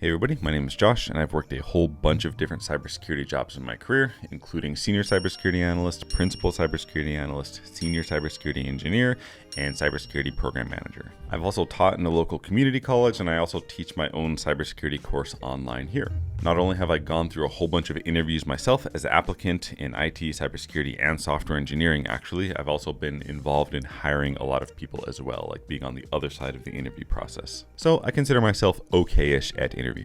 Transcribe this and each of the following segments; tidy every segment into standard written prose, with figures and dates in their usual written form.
Hey everybody, my name is Josh, and I've worked a whole bunch of different cybersecurity jobs in my career, including senior cybersecurity analyst, principal cybersecurity analyst, senior cybersecurity engineer, and cybersecurity program manager. I've also taught in a local community college, and I also teach my own cybersecurity course online here. Not only have I gone through a whole bunch of interviews myself as an applicant in IT, cybersecurity, and software engineering, actually, I've also been involved in hiring a lot of people as well, like being on the other side of the interview process. So I consider myself okay-ish at interviewing.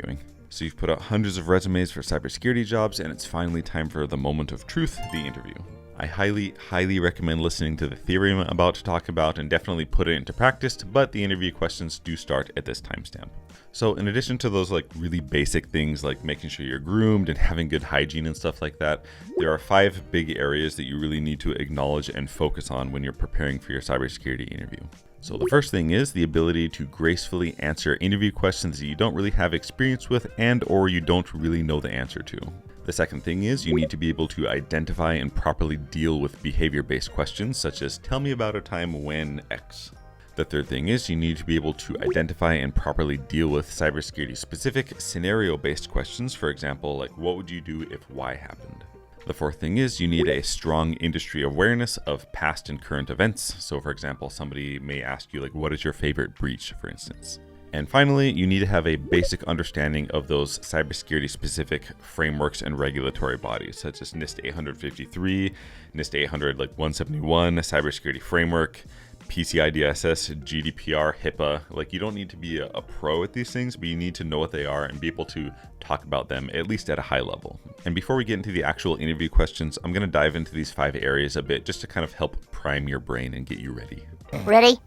So you've put out hundreds of resumes for cybersecurity jobs, and it's finally time for the moment of truth, the interview. I highly recommend listening to the theory I'm about to talk about and definitely put it into practice, but the interview questions do start at this timestamp. So in addition to those really basic things like making sure you're groomed and having good hygiene and stuff like that, there are 5 big areas that you really need to acknowledge and focus on when you're preparing for your cybersecurity interview. So the first thing is the ability to gracefully answer interview questions that you don't really have experience with and or you don't really know the answer to. The second thing is you need to be able to identify and properly deal with behavior-based questions such as tell me about a time when X. The third thing is you need to be able to identify and properly deal with cybersecurity specific scenario-based questions. For example, like what would you do if Y happened? The fourth thing is you need a strong industry awareness of past and current events. So for example, somebody may ask you what is your favorite breach, for instance. And finally, you need to have a basic understanding of those cybersecurity specific frameworks and regulatory bodies, such as NIST 853, NIST 800 171, cybersecurity framework, PCI DSS, GDPR, HIPAA. You don't need to be a pro at these things, but you need to know what they are and be able to talk about them at least at a high level. And before we get into the actual interview questions, I'm going to dive into these 5 areas a bit just to kind of help prime your brain and get you ready. Ready.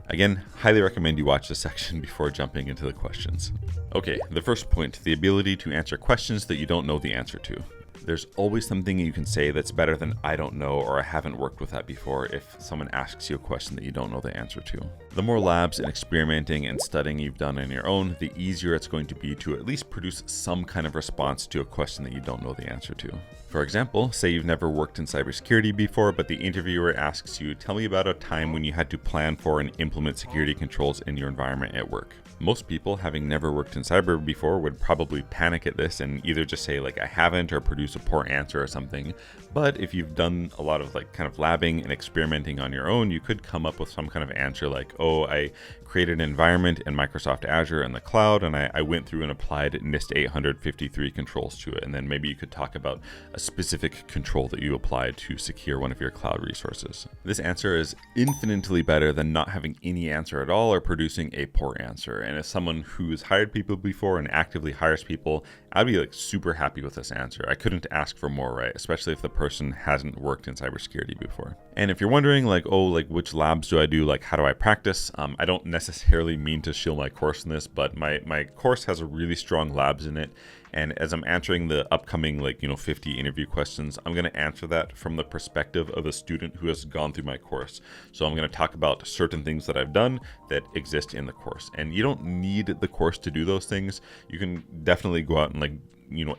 Again, highly recommend you watch this section before jumping into the questions. Okay, the first point, the ability to answer questions that you don't know the answer to. There's always something you can say that's better than I don't know or I haven't worked with that before if someone asks you a question that you don't know the answer to. The more labs and experimenting and studying you've done on your own, the easier it's going to be to at least produce some kind of response to a question that you don't know the answer to. For example, say you've never worked in cybersecurity before, but the interviewer asks you, tell me about a time when you had to plan for and implement security controls in your environment at work. Most people, having never worked in cyber before, would probably panic at this and either just say I haven't or produce a poor answer or something. But if you've done a lot of kind of labbing and experimenting on your own, you could come up with some kind of answer oh, I created an environment in Microsoft Azure in the cloud, and I went through and applied NIST 853 controls to it. And then maybe you could talk about a specific control that you applied to secure one of your cloud resources. This answer is infinitely better than not having any answer at all or producing a poor answer. And as someone who's hired people before and actively hires people, I'd be super happy with this answer. I couldn't ask for more, right? Especially if the person hasn't worked in cybersecurity before. And if you're wondering which labs do I do? How do I practice? I don't necessarily mean to shill my course in this, but my course has a really strong labs in it. And as I'm answering the upcoming 50 interview questions, I'm going to answer that from the perspective of a student who has gone through my course. So I'm going to talk about certain things that I've done that exist in the course. And you don't need the course to do those things. You can definitely go out and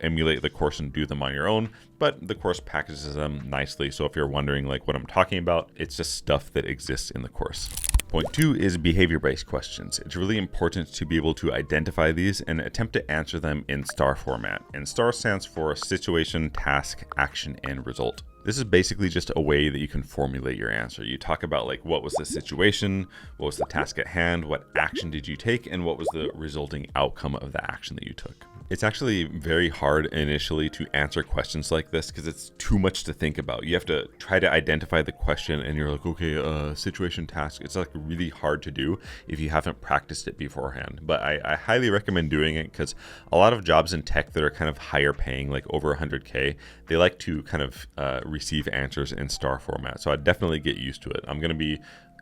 emulate the course and do them on your own, but the course packages them nicely. So if you're wondering what I'm talking about, it's just stuff that exists in the course. Point 2 is behavior-based questions. It's really important to be able to identify these and attempt to answer them in STAR format. And STAR stands for situation, task, action, and result. This is basically just a way that you can formulate your answer. You talk about what was the situation, what was the task at hand, what action did you take, and what was the resulting outcome of the action that you took. It's actually very hard initially to answer questions like this because it's too much to think about. You have to try to identify the question and you're okay, situation, task. It's really hard to do if you haven't practiced it beforehand. But I highly recommend doing it because a lot of jobs in tech that are kind of higher paying, over 100K, they like to kind of receive answers in STAR format. So I'd definitely get used to it. I'm going to be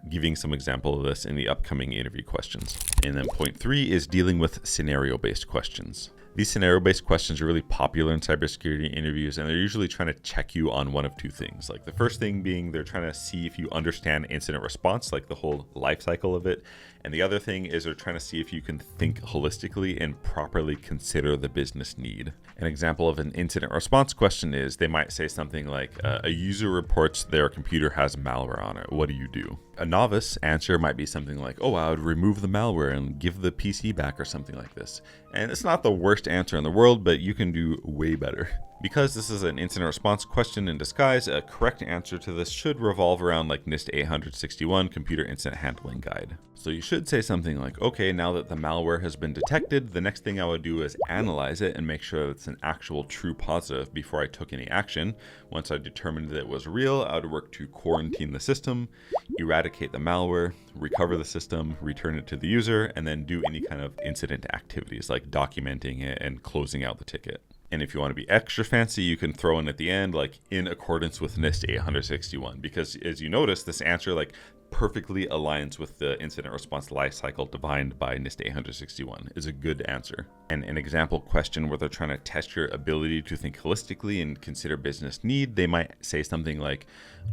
giving some example of this in the upcoming interview questions. And then point 3 is dealing with scenario-based questions. These scenario-based questions are really popular in cybersecurity interviews, and they're usually trying to check you on one of two things. Like the first thing being they're trying to see if you understand incident response, like the whole life cycle of it. And the other thing is they're trying to see if you can think holistically and properly consider the business need. An example of an incident response question is they might say something like, a user reports their computer has malware on it. What do you do? A novice answer might be something like, oh, I would remove the malware and give the PC back or something like this. And it's not the worst answer in the world, but you can do way better. Because this is an incident response question in disguise, a correct answer to this should revolve around like NIST 861 Computer Incident Handling Guide. So you should say something like, okay, now that the malware has been detected, the next thing I would do is analyze it and make sure it's an actual true positive before I took any action. Once I determined that it was real, I would work to quarantine the system, eradicate the malware, recover the system, return it to the user, and then do any kind of incident activities like documenting it and closing out the ticket. And if you want to be extra fancy, you can throw in at the end, like in accordance with NIST 861, because as you notice, this answer like perfectly aligns with the incident response lifecycle defined by NIST 861 is a good answer. And an example question where they're trying to test your ability to think holistically and consider business need, they might say something like,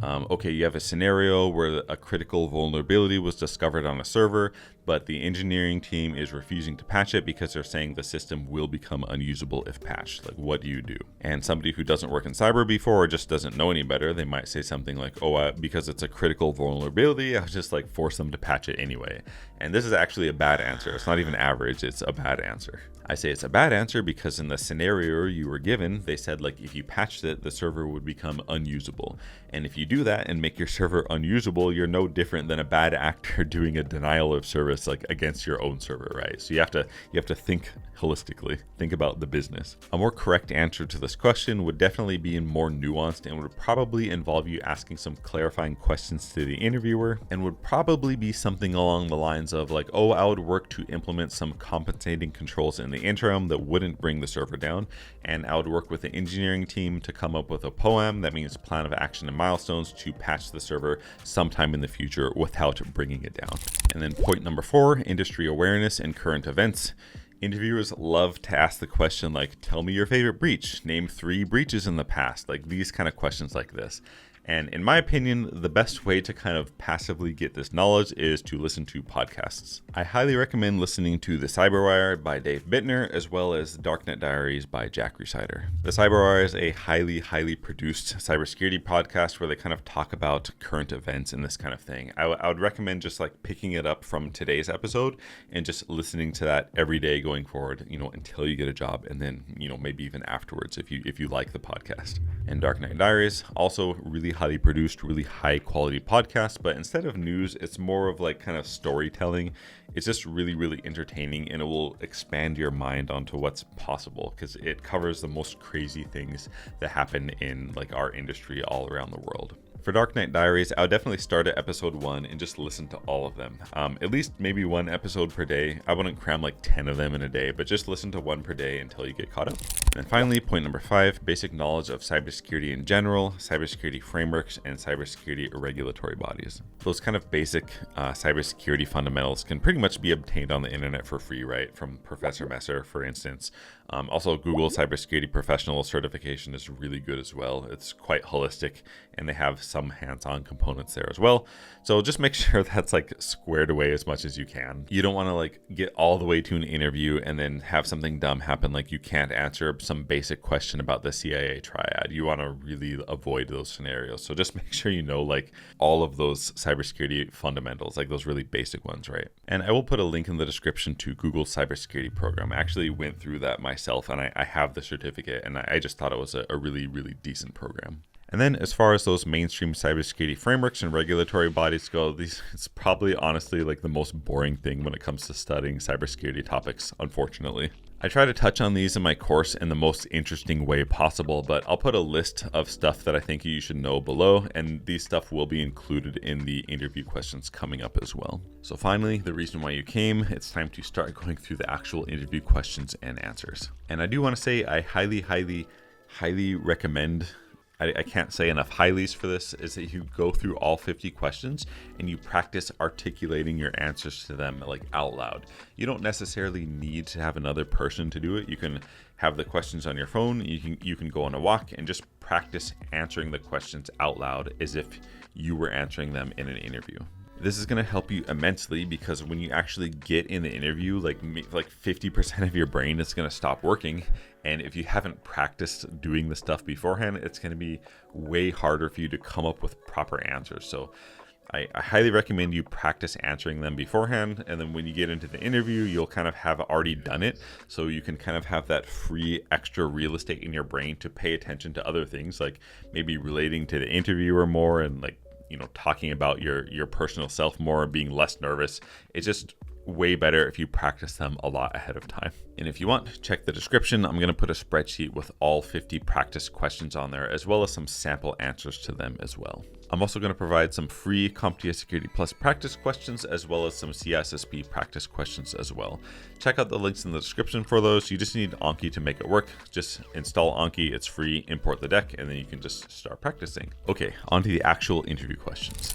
okay, you have a scenario where a critical vulnerability was discovered on a server, but the engineering team is refusing to patch it because they're saying the system will become unusable if patched. Like, what do you do? And somebody who doesn't work in cyber before or just doesn't know any better, they might say something like, oh, because it's a critical vulnerability, I'll just like force them to patch it anyway. And this is actually a bad answer. It's not even average, it's a bad answer. I say it's a bad answer because in the scenario you were given, they said like if you patched it, the server would become unusable. And if you do that and make your server unusable, you're no different than a bad actor doing a denial of service like against your own server, right? So you have to think holistically, think about the business. A more correct answer to this question would definitely be more nuanced and would probably involve you asking some clarifying questions to the interviewer, and would probably be something along the lines of like, oh, I would work to implement some compensating controls in the interim that wouldn't bring the server down, and I would work with the engineering team to come up with a POAM, that means plan of action and milestones, to patch the server sometime in the future without bringing it down. And then point number 4, industry awareness and current events. Interviewers love to ask the question like, tell me your favorite breach, name 3 breaches in the past, like these kind of questions like this. And in my opinion, the best way to kind of passively get this knowledge is to listen to podcasts. I highly recommend listening to The Cyberwire by Dave Bittner, as well as Darknet Diaries by Jack Rhysider. The Cyberwire is a highly produced cybersecurity podcast where they kind of talk about current events and this kind of thing. I would recommend just like picking it up from today's episode and just listening to that every day going forward, until you get a job, and then, maybe even afterwards if you like the podcast. And Darknet Diaries, also really highly produced, really high quality podcast, but instead of news, it's more of like kind of storytelling. It's just really entertaining, and it will expand your mind onto what's possible because it covers the most crazy things that happen in like our industry all around the world. For Darknet Diaries, I would definitely start at episode 1 and just listen to all of them. At least maybe 1 episode per day. I wouldn't cram like 10 of them in a day, but just listen to 1 per day until you get caught up. And finally, point number 5, basic knowledge of cybersecurity in general, cybersecurity frameworks, and cybersecurity regulatory bodies. Those kind of basic cybersecurity fundamentals can pretty much be obtained on the internet for free, right? From Professor Messer, for instance. Also, Google Cybersecurity Professional certification is really good as well. It's quite holistic, and they have some hands-on components there as well. So just make sure that's like squared away as much as you can. You don't want to like get all the way to an interview and then have something dumb happen, like you can't answer some basic question about the CIA triad. You want to really avoid those scenarios. So just make sure you know like all of those cybersecurity fundamentals, like those really basic ones, right? And I will put a link in the description to Google's cybersecurity program. I actually went through that myself, and I have the certificate, and I just thought it was a really decent program. And then as far as those mainstream cybersecurity frameworks and regulatory bodies go, it's probably honestly like the most boring thing when it comes to studying cybersecurity topics, unfortunately. I try to touch on these in my course in the most interesting way possible, but I'll put a list of stuff that I think you should know below, and these stuff will be included in the interview questions coming up as well. So finally, the reason why you came, it's time to start going through the actual interview questions and answers. And I do want to say I highly recommend I can't say enough highlights for this, is that you go through all 50 questions and you practice articulating your answers to them like out loud. You don't necessarily need to have another person to do it. You can have the questions on your phone. You can go on a walk and just practice answering the questions out loud as if you were answering them in an interview. This is going to help you immensely because when you actually get in the interview, like 50% of your brain is going to stop working. And if you haven't practiced doing the stuff beforehand, it's going to be way harder for you to come up with proper answers. So I highly recommend you practice answering them beforehand. And then when you get into the interview, you'll kind of have already done it. So you can kind of have that free extra real estate in your brain to pay attention to other things, like maybe relating to the interviewer more and like, talking about your personal self more, being less nervous. It's just way better if you practice them a lot ahead of time. And if you want, check the description. I'm going to put a spreadsheet with all 50 practice questions on there, as well as some sample answers to them as well. I'm also going to provide some free CompTIA Security Plus practice questions, as well as some CISSP practice questions as well. Check out the links in the description for those. You just need Anki to make it work. Just install Anki, it's free, import the deck, and then you can just start practicing. Okay, on to the actual interview questions.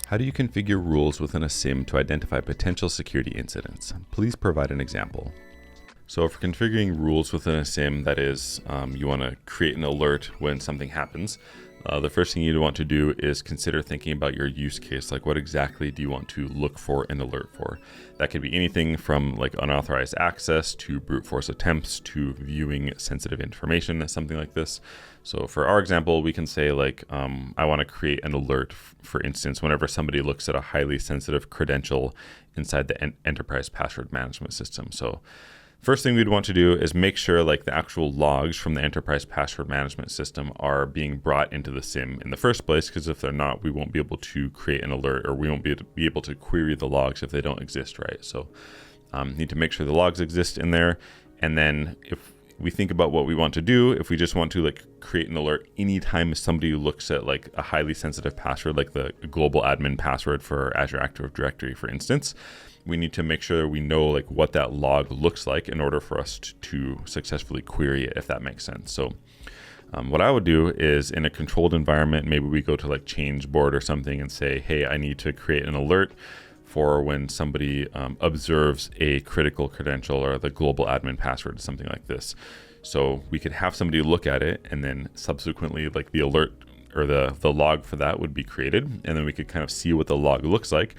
How do you configure rules within a SIEM to identify potential security incidents? Please provide an example. So for configuring rules within a SIEM, that is, you want to create an alert when something happens. The first thing you'd want to do is consider thinking about your use case. Like, what exactly do you want to look for an alert for? That could be anything from like unauthorized access to brute force attempts to viewing sensitive information, something like this. So for our example, we can say like, I want to create an alert, for instance, whenever somebody looks at a highly sensitive credential inside the enterprise password management system. So first thing we'd want to do is make sure like the actual logs from the enterprise password management system are being brought into the SIEM in the first place, because if they're not, we won't be able to create an alert, or we won't be able to query the logs if they don't exist, right? So need to make sure the logs exist in there. And then if we think about what we want to do, if we just want to like create an alert anytime somebody looks at like a highly sensitive password, like the global admin password for Azure Active Directory, for instance, we need to make sure we know like what that log looks like in order for us to successfully query it, if that makes sense. So what I would do is, in a controlled environment, maybe we go to like ChangeBoard or something and say, hey, I need to create an alert for when somebody observes a critical credential or the global admin password, something like this. So we could have somebody look at it, and then subsequently like the alert or the log for that would be created, and then we could kind of see what the log looks like.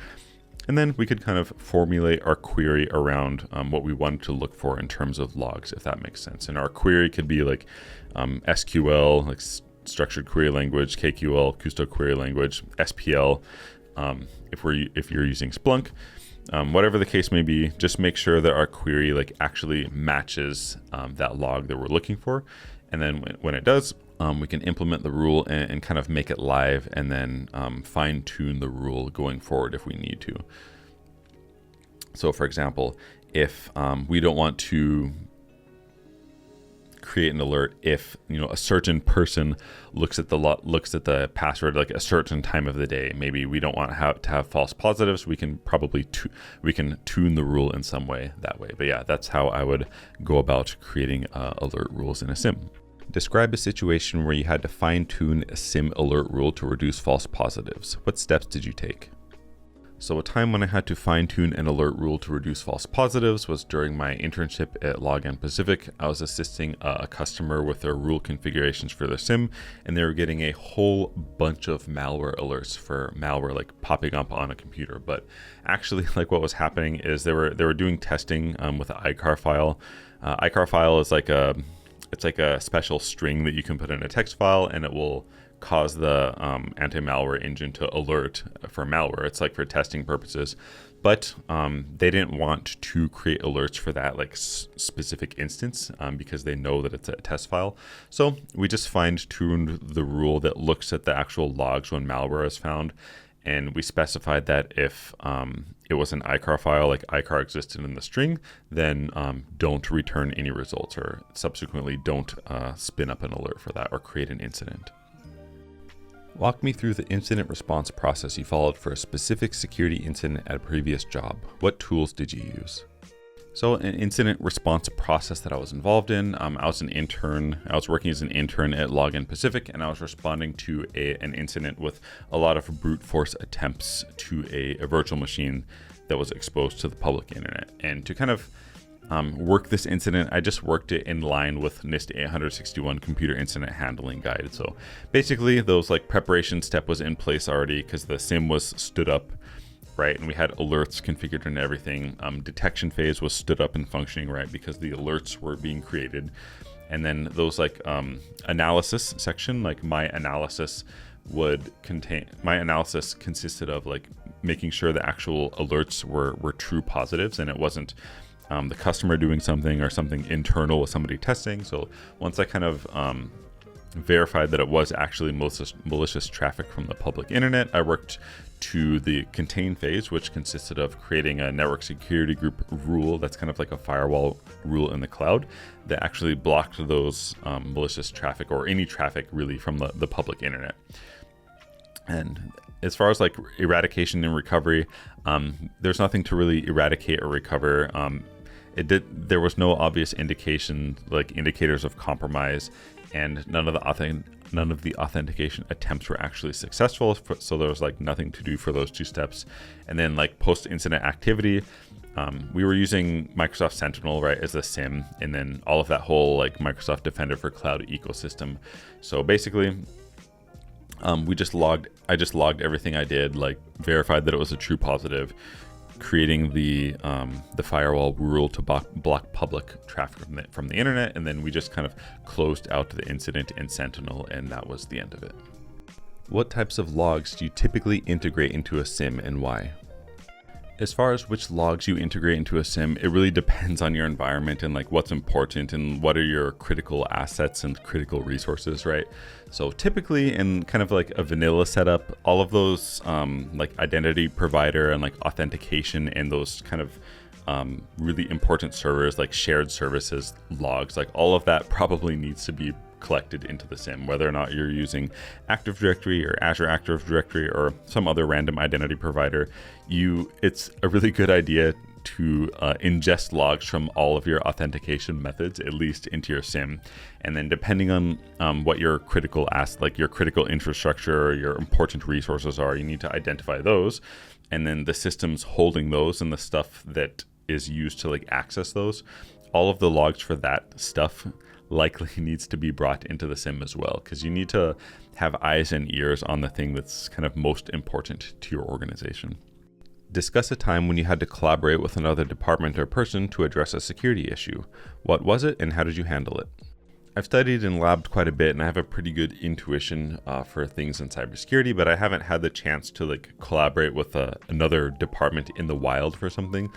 And then we could kind of formulate our query around what we wanted to look for in terms of logs, if that makes sense. And our query could be like SQL, like structured query language, KQL, Kusto query language, SPL. If you're using Splunk, whatever the case may be, just make sure that our query like actually matches that log that we're looking for. And then when it does, we can implement the rule and kind of make it live, and then fine tune the rule going forward if we need to. So for example, if we don't want to create an alert if a certain person looks at the password like a certain time of the day, maybe we don't want to have false positives, we can probably tune the rule in some way that way. But yeah, that's how I would go about creating alert rules in a SIEM. Describe a situation where you had to fine-tune a SIEM alert rule to reduce false positives. What steps did you take? So a time when I had to fine-tune an alert rule to reduce false positives was during my internship at Login Pacific. I was assisting a customer with their rule configurations for their SIEM, and they were getting a whole bunch of malware alerts for malware like popping up on a computer. But actually, like what was happening is they were doing testing with an ICAR file. ICAR file is like a special string that you can put in a text file, and it will cause the anti-malware engine to alert for malware. It's like for testing purposes, but they didn't want to create alerts for that like specific instance because they know that it's a test file. So we just fine-tuned the rule that looks at the actual logs when malware is found, and we specified that if it was an ICAR file, like ICAR existed in the string, then don't return any results, or subsequently don't spin up an alert for that or create an incident. Walk me through the incident response process you followed for a specific security incident at a previous job. What tools did you use? So an incident response process that I was involved in, I was an intern. I was working as an intern at Login Pacific, and I was responding to an incident with a lot of brute force attempts to a virtual machine that was exposed to the public internet. And to kind of work this incident, I just worked it in line with NIST 861 Computer Incident Handling Guide. So basically, those like preparation step was in place already because the SIM was stood up, right? And we had alerts configured and everything. Detection phase was stood up and functioning, right? Because the alerts were being created. And then those like analysis section, like my analysis consisted of like making sure the actual alerts were true positives and it wasn't the customer doing something or something internal with somebody testing. So once I kind of verified that it was actually malicious traffic from the public internet, I worked to the contain phase, which consisted of creating a network security group rule that's kind of like a firewall rule in the cloud that actually blocked those malicious traffic or any traffic really from the public internet. And as far as like eradication and recovery, there's nothing to really eradicate or recover. There was no obvious indication, like indicators of compromise, and none of the authentication attempts were actually successful. So there was like nothing to do for those two steps. And then like post-incident activity, we were using Microsoft Sentinel, right, as the SIM, and then all of that whole like Microsoft Defender for Cloud ecosystem. So basically, I just logged everything I did, like verified that it was a true positive, creating the firewall rule to block public traffic from the internet, and then we just kind of closed out the incident in Sentinel, and that was the end of it. What types of logs do you typically integrate into a SIM and why? As far as which logs you integrate into a SIM, it really depends on your environment and like what's important and what are your critical assets and critical resources, right? So typically in kind of like a vanilla setup, all of those like identity provider and like authentication and those kind of really important servers like shared services logs, like all of that probably needs to be collected into the SIM, whether or not you're using Active Directory or Azure Active Directory or some other random identity provider. It's a really good idea to ingest logs from all of your authentication methods, at least into your SIM. And then depending on what your critical like your critical infrastructure or your important resources are, you need to identify those. And then the systems holding those and the stuff that is used to like access those, all of the logs for that stuff likely needs to be brought into the SIM as well, because you need to have eyes and ears on the thing that's kind of most important to your organization. Discuss a time when you had to collaborate with another department or person to address a security issue. What was it and how did you handle it? I've studied and labbed quite a bit and I have a pretty good intuition for things in cybersecurity, but I haven't had the chance to like collaborate with another department in the wild for something.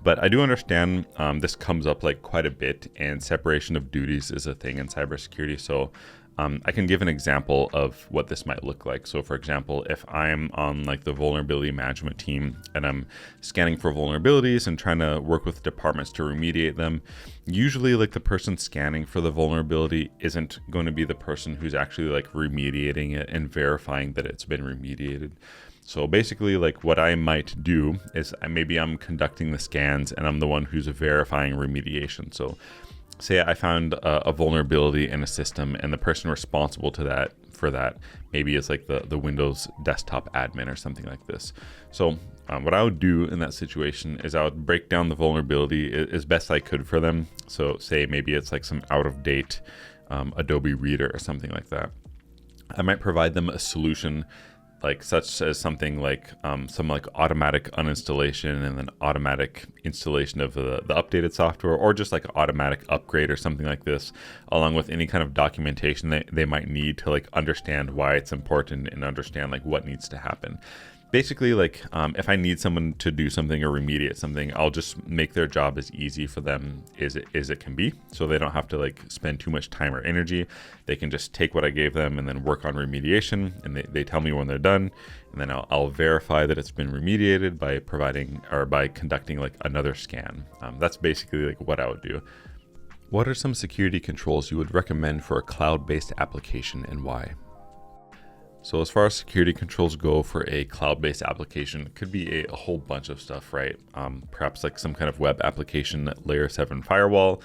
But I do understand this comes up like quite a bit, and separation of duties is a thing in cybersecurity. So I can give an example of what this might look like. So for example, if I'm on like the vulnerability management team and I'm scanning for vulnerabilities and trying to work with departments to remediate them, usually like the person scanning for the vulnerability isn't going to be the person who's actually like remediating it and verifying that it's been remediated. So basically like what I might do is maybe I'm conducting the scans and I'm the one who's verifying remediation. So say I found a vulnerability in a system and the person responsible for that maybe is like the Windows desktop admin or something like this. So what I would do in that situation is I would break down the vulnerability as best I could for them. So say maybe it's like some out of date Adobe Reader or something like that. I might provide them a solution like such as something like some like automatic uninstallation and then automatic installation of the updated software, or just like automatic upgrade or something like this, along with any kind of documentation that they might need to like understand why it's important and understand like what needs to happen. Basically, like if I need someone to do something or remediate something, I'll just make their job as easy for them as it can be, so they don't have to like spend too much time or energy. They can just take what I gave them and then work on remediation, and they tell me when they're done, and then I'll verify that it's been remediated by providing or by conducting like another scan. That's basically like what I would do. What are some security controls you would recommend for a cloud-based application and why? So as far as security controls go for a cloud-based application, it could be a whole bunch of stuff, right? Perhaps like some kind of web application layer 7 firewall,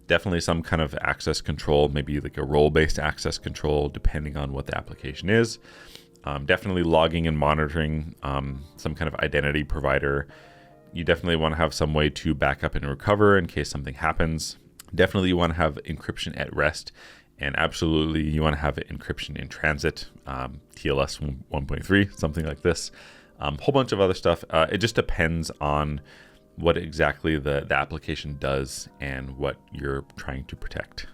definitely some kind of access control, maybe like a role-based access control, depending on what the application is. Definitely logging and monitoring, some kind of identity provider. You definitely want to have some way to back up and recover in case something happens. Definitely you want to have encryption at rest. And absolutely, you want to have encryption in transit, TLS 1.3, something like this. Whole bunch of other stuff. It just depends on what exactly the application does and what you're trying to protect.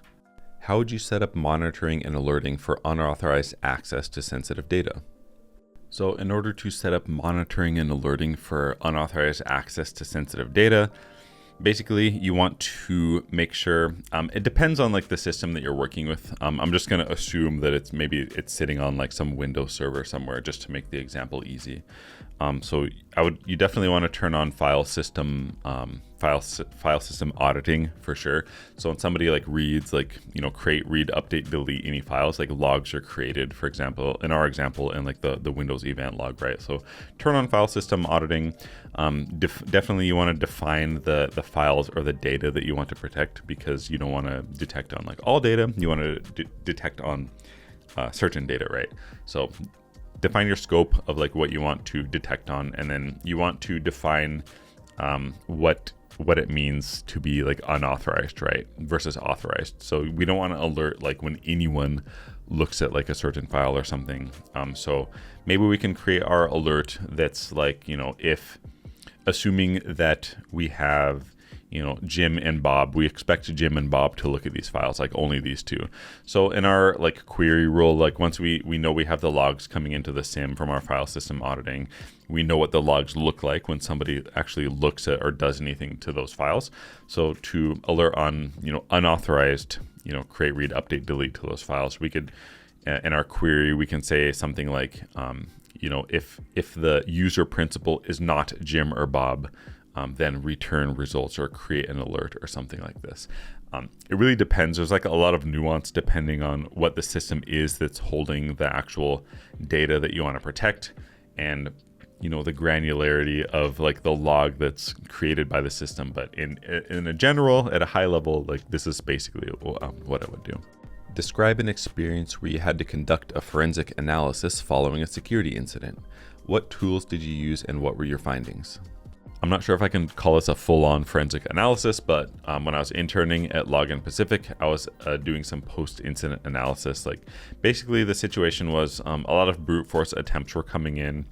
How would you set up monitoring and alerting for unauthorized access to sensitive data? So in order to set up monitoring and alerting for unauthorized access to sensitive data, basically, you want to make sure, it depends on like the system that you're working with. I'm just going to assume that it's sitting on like some Windows server somewhere just to make the example easy. So you definitely want to turn on file system auditing for sure. So when somebody like reads, like, create, read, update, delete any files, like logs are created, for example, in our example, in like the Windows event log, right? So turn on file system auditing. Definitely you want to define the files or the data that you want to protect, because you don't want to detect on like all data. You want to detect on certain data, right? So define your scope of like what you want to detect on, and then you want to define what it means to be like unauthorized, right, versus authorized. So we don't want to alert like when anyone looks at like a certain file or something. So maybe we can create our alert that's like, if assuming that we have Jim and Bob, we expect Jim and Bob to look at these files, like only these two. So in our like query rule, like once we know we have the logs coming into the SIM from our file system auditing, we know what the logs look like when somebody actually looks at or does anything to those files. So to alert on, unauthorized, create, read, update, delete to those files, we could, in our query, we can say something like, if the user principal is not Jim or Bob, then return results or create an alert or something like this. It really depends. There's like a lot of nuance depending on what the system is that's holding the actual data that you want to protect, and the granularity of like the log that's created by the system. But in a general, at a high level, like this is basically what I would do. Describe an experience where you had to conduct a forensic analysis following a security incident. What tools did you use and what were your findings? I'm not sure if I can call this a full-on forensic analysis, but when I was interning at Login Pacific, I was doing some post-incident analysis. Like basically the situation was a lot of brute force attempts were coming in,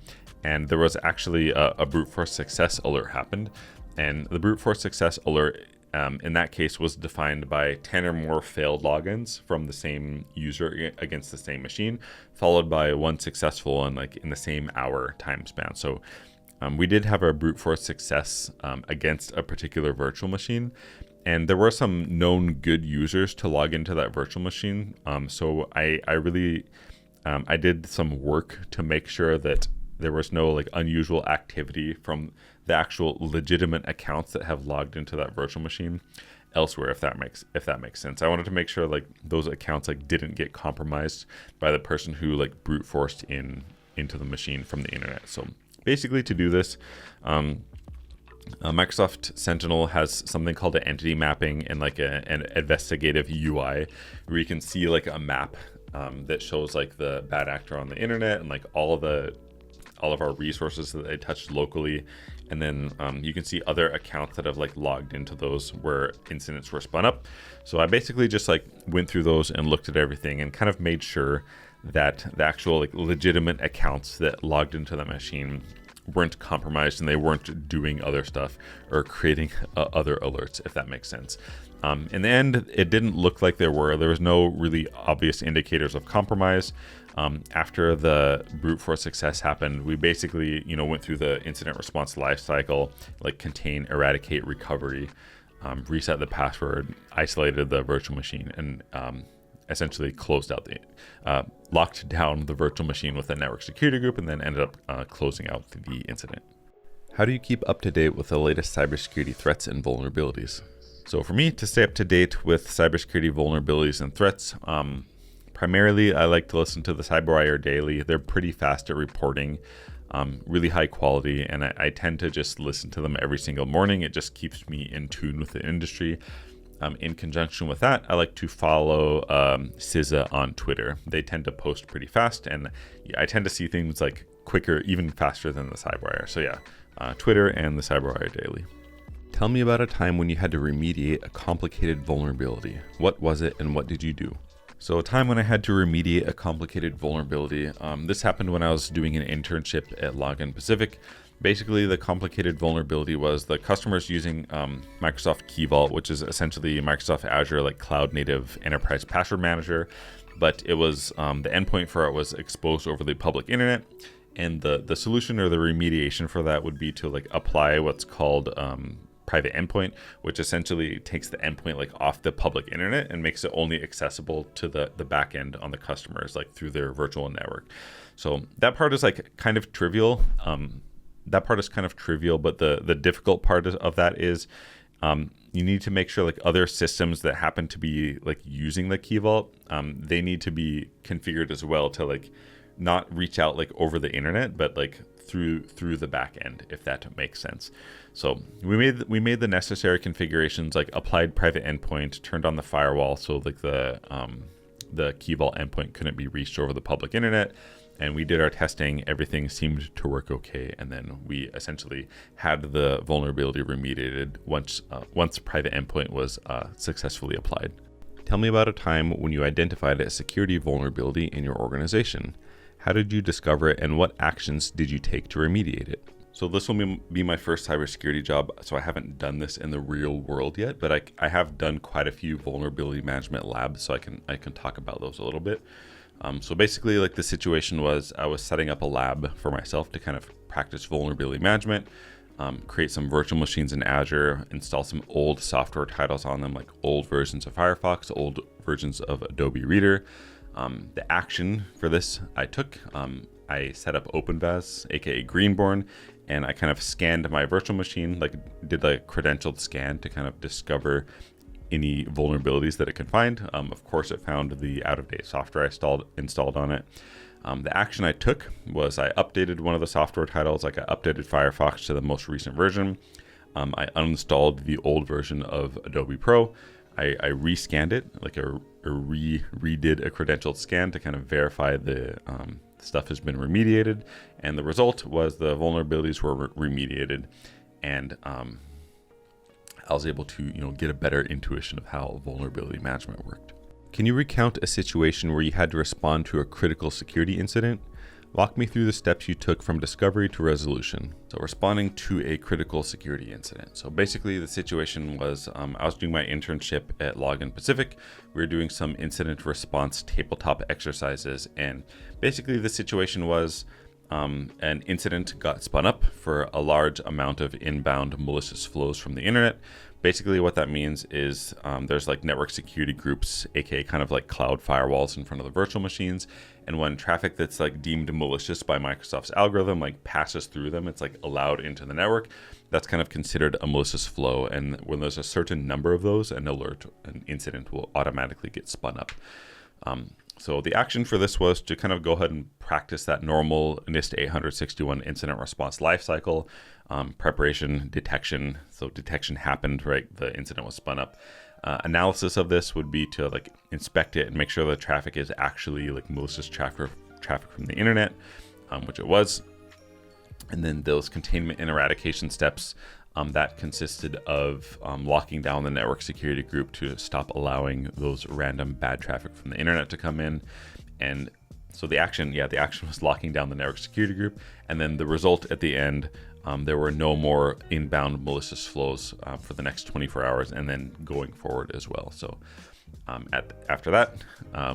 and there was actually a brute force success alert happened. And the brute force success alert in that case was defined by 10 or more failed logins from the same user against the same machine, followed by one successful and like in the same hour time span. So we did have a brute force success against a particular virtual machine, and there were some known good users to log into that virtual machine. So I really did some work to make sure that there was no like unusual activity from the actual legitimate accounts that have logged into that virtual machine elsewhere, if that makes sense. I wanted to make sure like those accounts like didn't get compromised by the person who like brute forced into the machine from the internet. So basically, to do this, Microsoft Sentinel has something called an entity mapping and like an investigative UI, where you can see like a map that shows like the bad actor on the internet and like all of our resources that they touched locally, and then you can see other accounts that have like logged into those where incidents were spun up. So I basically just like went through those and looked at everything and kind of made sure that the actual like legitimate accounts that logged into the machine weren't compromised and they weren't doing other stuff or creating other alerts, if that makes sense. In the end, it didn't look like there was no really obvious indicators of compromise. After the brute force success happened, we basically, went through the incident response lifecycle, like contain, eradicate, recovery, reset the password, isolated the virtual machine, and essentially closed out locked down the virtual machine with a network security group, and then ended up closing out the incident. How do you keep up to date with the latest cybersecurity threats and vulnerabilities? So for me, to stay up to date with cybersecurity vulnerabilities and threats, Primarily, I like to listen to the CyberWire Daily. They're pretty fast at reporting, really high quality, and I tend to just listen to them every single morning. It just keeps me in tune with the industry. In conjunction with that, I like to follow CISA on Twitter. They tend to post pretty fast, and I tend to see things like quicker, even faster than the CyberWire. So yeah, Twitter and the CyberWire Daily. Tell me about a time when you had to remediate a complicated vulnerability. What was it and what did you do? So a time when I had to remediate a complicated vulnerability. This happened when I was doing an internship at Login Pacific. Basically, the complicated vulnerability was the customers using Microsoft Key Vault, which is essentially Microsoft Azure like cloud native enterprise password manager, but it was the endpoint for it was exposed over the public internet, and the solution or the remediation for that would be to like apply what's called private endpoint, which essentially takes the endpoint like off the public internet and makes it only accessible to the back end on the customers, like through their virtual network. So that part is like kind of trivial. But the difficult part of that is you need to make sure like other systems that happen to be like using the Key Vault, they need to be configured as well to like not reach out like over the internet, but like through the back end, if that makes sense. So we made the necessary configurations, like applied private endpoint, turned on the firewall, so like the Key Vault endpoint couldn't be reached over the public internet. And we did our testing, everything seemed to work okay, and then we essentially had the vulnerability remediated once private endpoint was successfully applied. Tell me about a time when you identified a security vulnerability in your organization. How did you discover it, and what actions did you take to remediate it? So this will be my first cybersecurity job, so I haven't done this in the real world yet, but I have done quite a few vulnerability management labs, so I can talk about those a little bit. So basically, like the situation was, I was setting up a lab for myself to kind of practice vulnerability management, create some virtual machines in Azure, install some old software titles on them, like old versions of Firefox, old versions of Adobe Reader. The action for this I took, I set up OpenVAS, aka Greenborn, and I kind of scanned my virtual machine, like did a credentialed scan to kind of discover any vulnerabilities that it could find. Of course, it found the out-of-date software I installed on it. The action I took was I updated one of the software titles, like I updated Firefox to the most recent version. I uninstalled the old version of Adobe Pro. I rescanned it, like redid a credentialed scan to kind of verify the stuff has been remediated. And the result was the vulnerabilities were remediated, and I was able to, get a better intuition of how vulnerability management worked. Can you recount a situation where you had to respond to a critical security incident? Walk me through the steps you took from discovery to resolution. So responding to a critical security incident. So basically the situation was, I was doing my internship at Login Pacific. We were doing some incident response tabletop exercises. And basically the situation was, an incident got spun up for a large amount of inbound malicious flows from the internet. Basically what that means is there's like network security groups, aka kind of like cloud firewalls in front of the virtual machines. And when traffic that's like deemed malicious by Microsoft's algorithm like passes through them, it's like allowed into the network. That's kind of considered a malicious flow. And when there's a certain number of those, an incident will automatically get spun up. So the action for this was to kind of go ahead and practice that normal NIST 861 incident response lifecycle, preparation, detection. So detection happened, right? The incident was spun up. Analysis of this would be to like inspect it and make sure the traffic is actually like malicious traffic from the internet, which it was. And then those containment and eradication steps that consisted of locking down the network security group to stop allowing those random bad traffic from the internet to come in. And so the action was locking down the network security group. And then the result at the end, there were no more inbound malicious flows for the next 24 hours and then going forward as well. So after that, I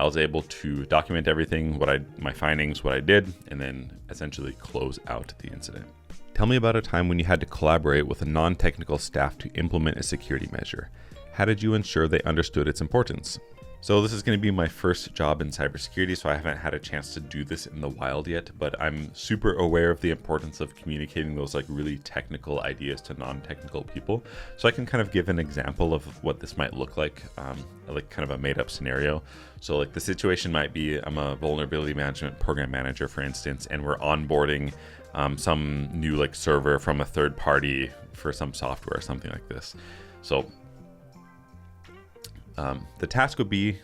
was able to document everything, my findings, what I did, and then essentially close out the incident. Tell me about a time when you had to collaborate with a non-technical staff to implement a security measure. How did you ensure they understood its importance? So this is going to be my first job in cybersecurity, so I haven't had a chance to do this in the wild yet, but I'm super aware of the importance of communicating those like really technical ideas to non-technical people. So I can kind of give an example of what this might look like kind of a made up scenario. So like the situation might be, I'm a vulnerability management program manager, for instance, and we're onboarding some new like server from a third party for some software or something like this. So the task would be,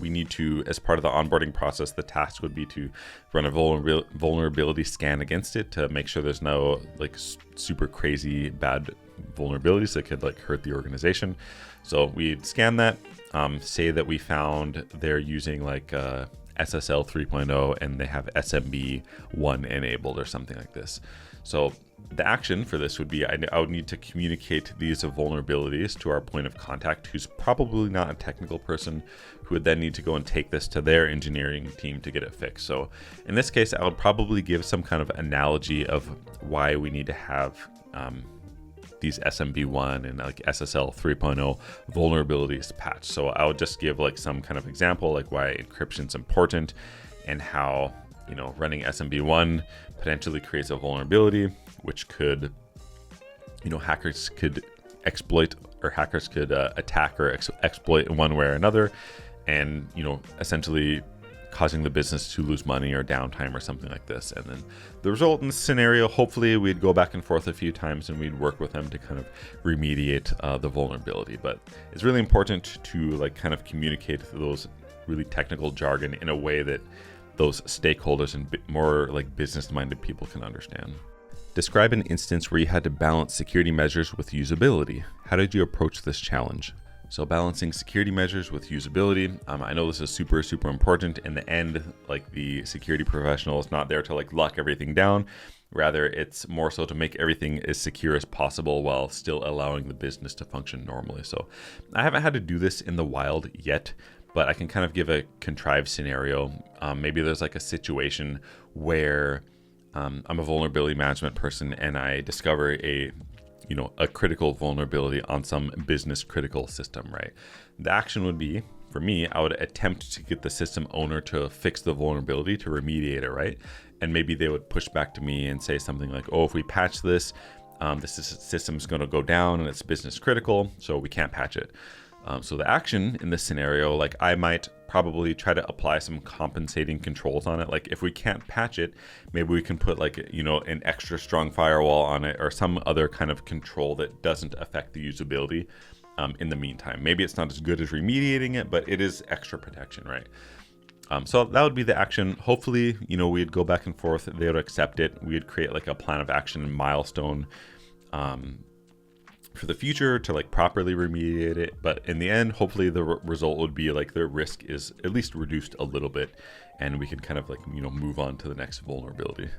we need to, as part of the onboarding process, the task would be to run a vulnerability scan against it to make sure there's no like super crazy bad vulnerabilities that could like hurt the organization. So we'd scan that, say that we found they're using like SSL 3.0 and they have SMB 1 enabled or something like this. So the action for this would be I would need to communicate these vulnerabilities to our point of contact, who's probably not a technical person, who would then need to go and take this to their engineering team to get it fixed. So in this case, I would probably give some kind of analogy of why we need to have these SMB1 and like SSL 3.0 vulnerabilities patched. So I would just give like some kind of example, like why encryption is important and how running SMB1 potentially creates a vulnerability, which could, hackers could exploit, or hackers could attack or exploit in one way or another, and, essentially causing the business to lose money or downtime or something like this. And then the result in this scenario, hopefully we'd go back and forth a few times and we'd work with them to kind of remediate the vulnerability. But it's really important to like kind of communicate those really technical jargon in a way that those stakeholders and more like business-minded people can understand. Describe an instance where you had to balance security measures with usability. How did you approach this challenge? So balancing security measures with usability. I know this is super, super important. In the end, like the security professional is not there to like lock everything down. Rather, it's more so to make everything as secure as possible while still allowing the business to function normally. So I haven't had to do this in the wild yet, but I can kind of give a contrived scenario. Maybe there's like a situation where I'm a vulnerability management person and I discover a critical vulnerability on some business critical system, right? The action would be, for me, I would attempt to get the system owner to fix the vulnerability, to remediate it, right? And maybe they would push back to me and say something like, oh, if we patch this, this system's going to go down and it's business critical, so we can't patch it. So the action in this scenario, like I might probably try to apply some compensating controls on it. Like if we can't patch it, maybe we can put like, an extra strong firewall on it or some other kind of control that doesn't affect the usability in the meantime. Maybe it's not as good as remediating it, but it is extra protection, right? So that would be the action. Hopefully, we'd go back and forth. They would accept it. We'd create like a plan of action and milestone for the future to like properly remediate it. But in the end, hopefully the result would be like their risk is at least reduced a little bit and we can kind of like, move on to the next vulnerability.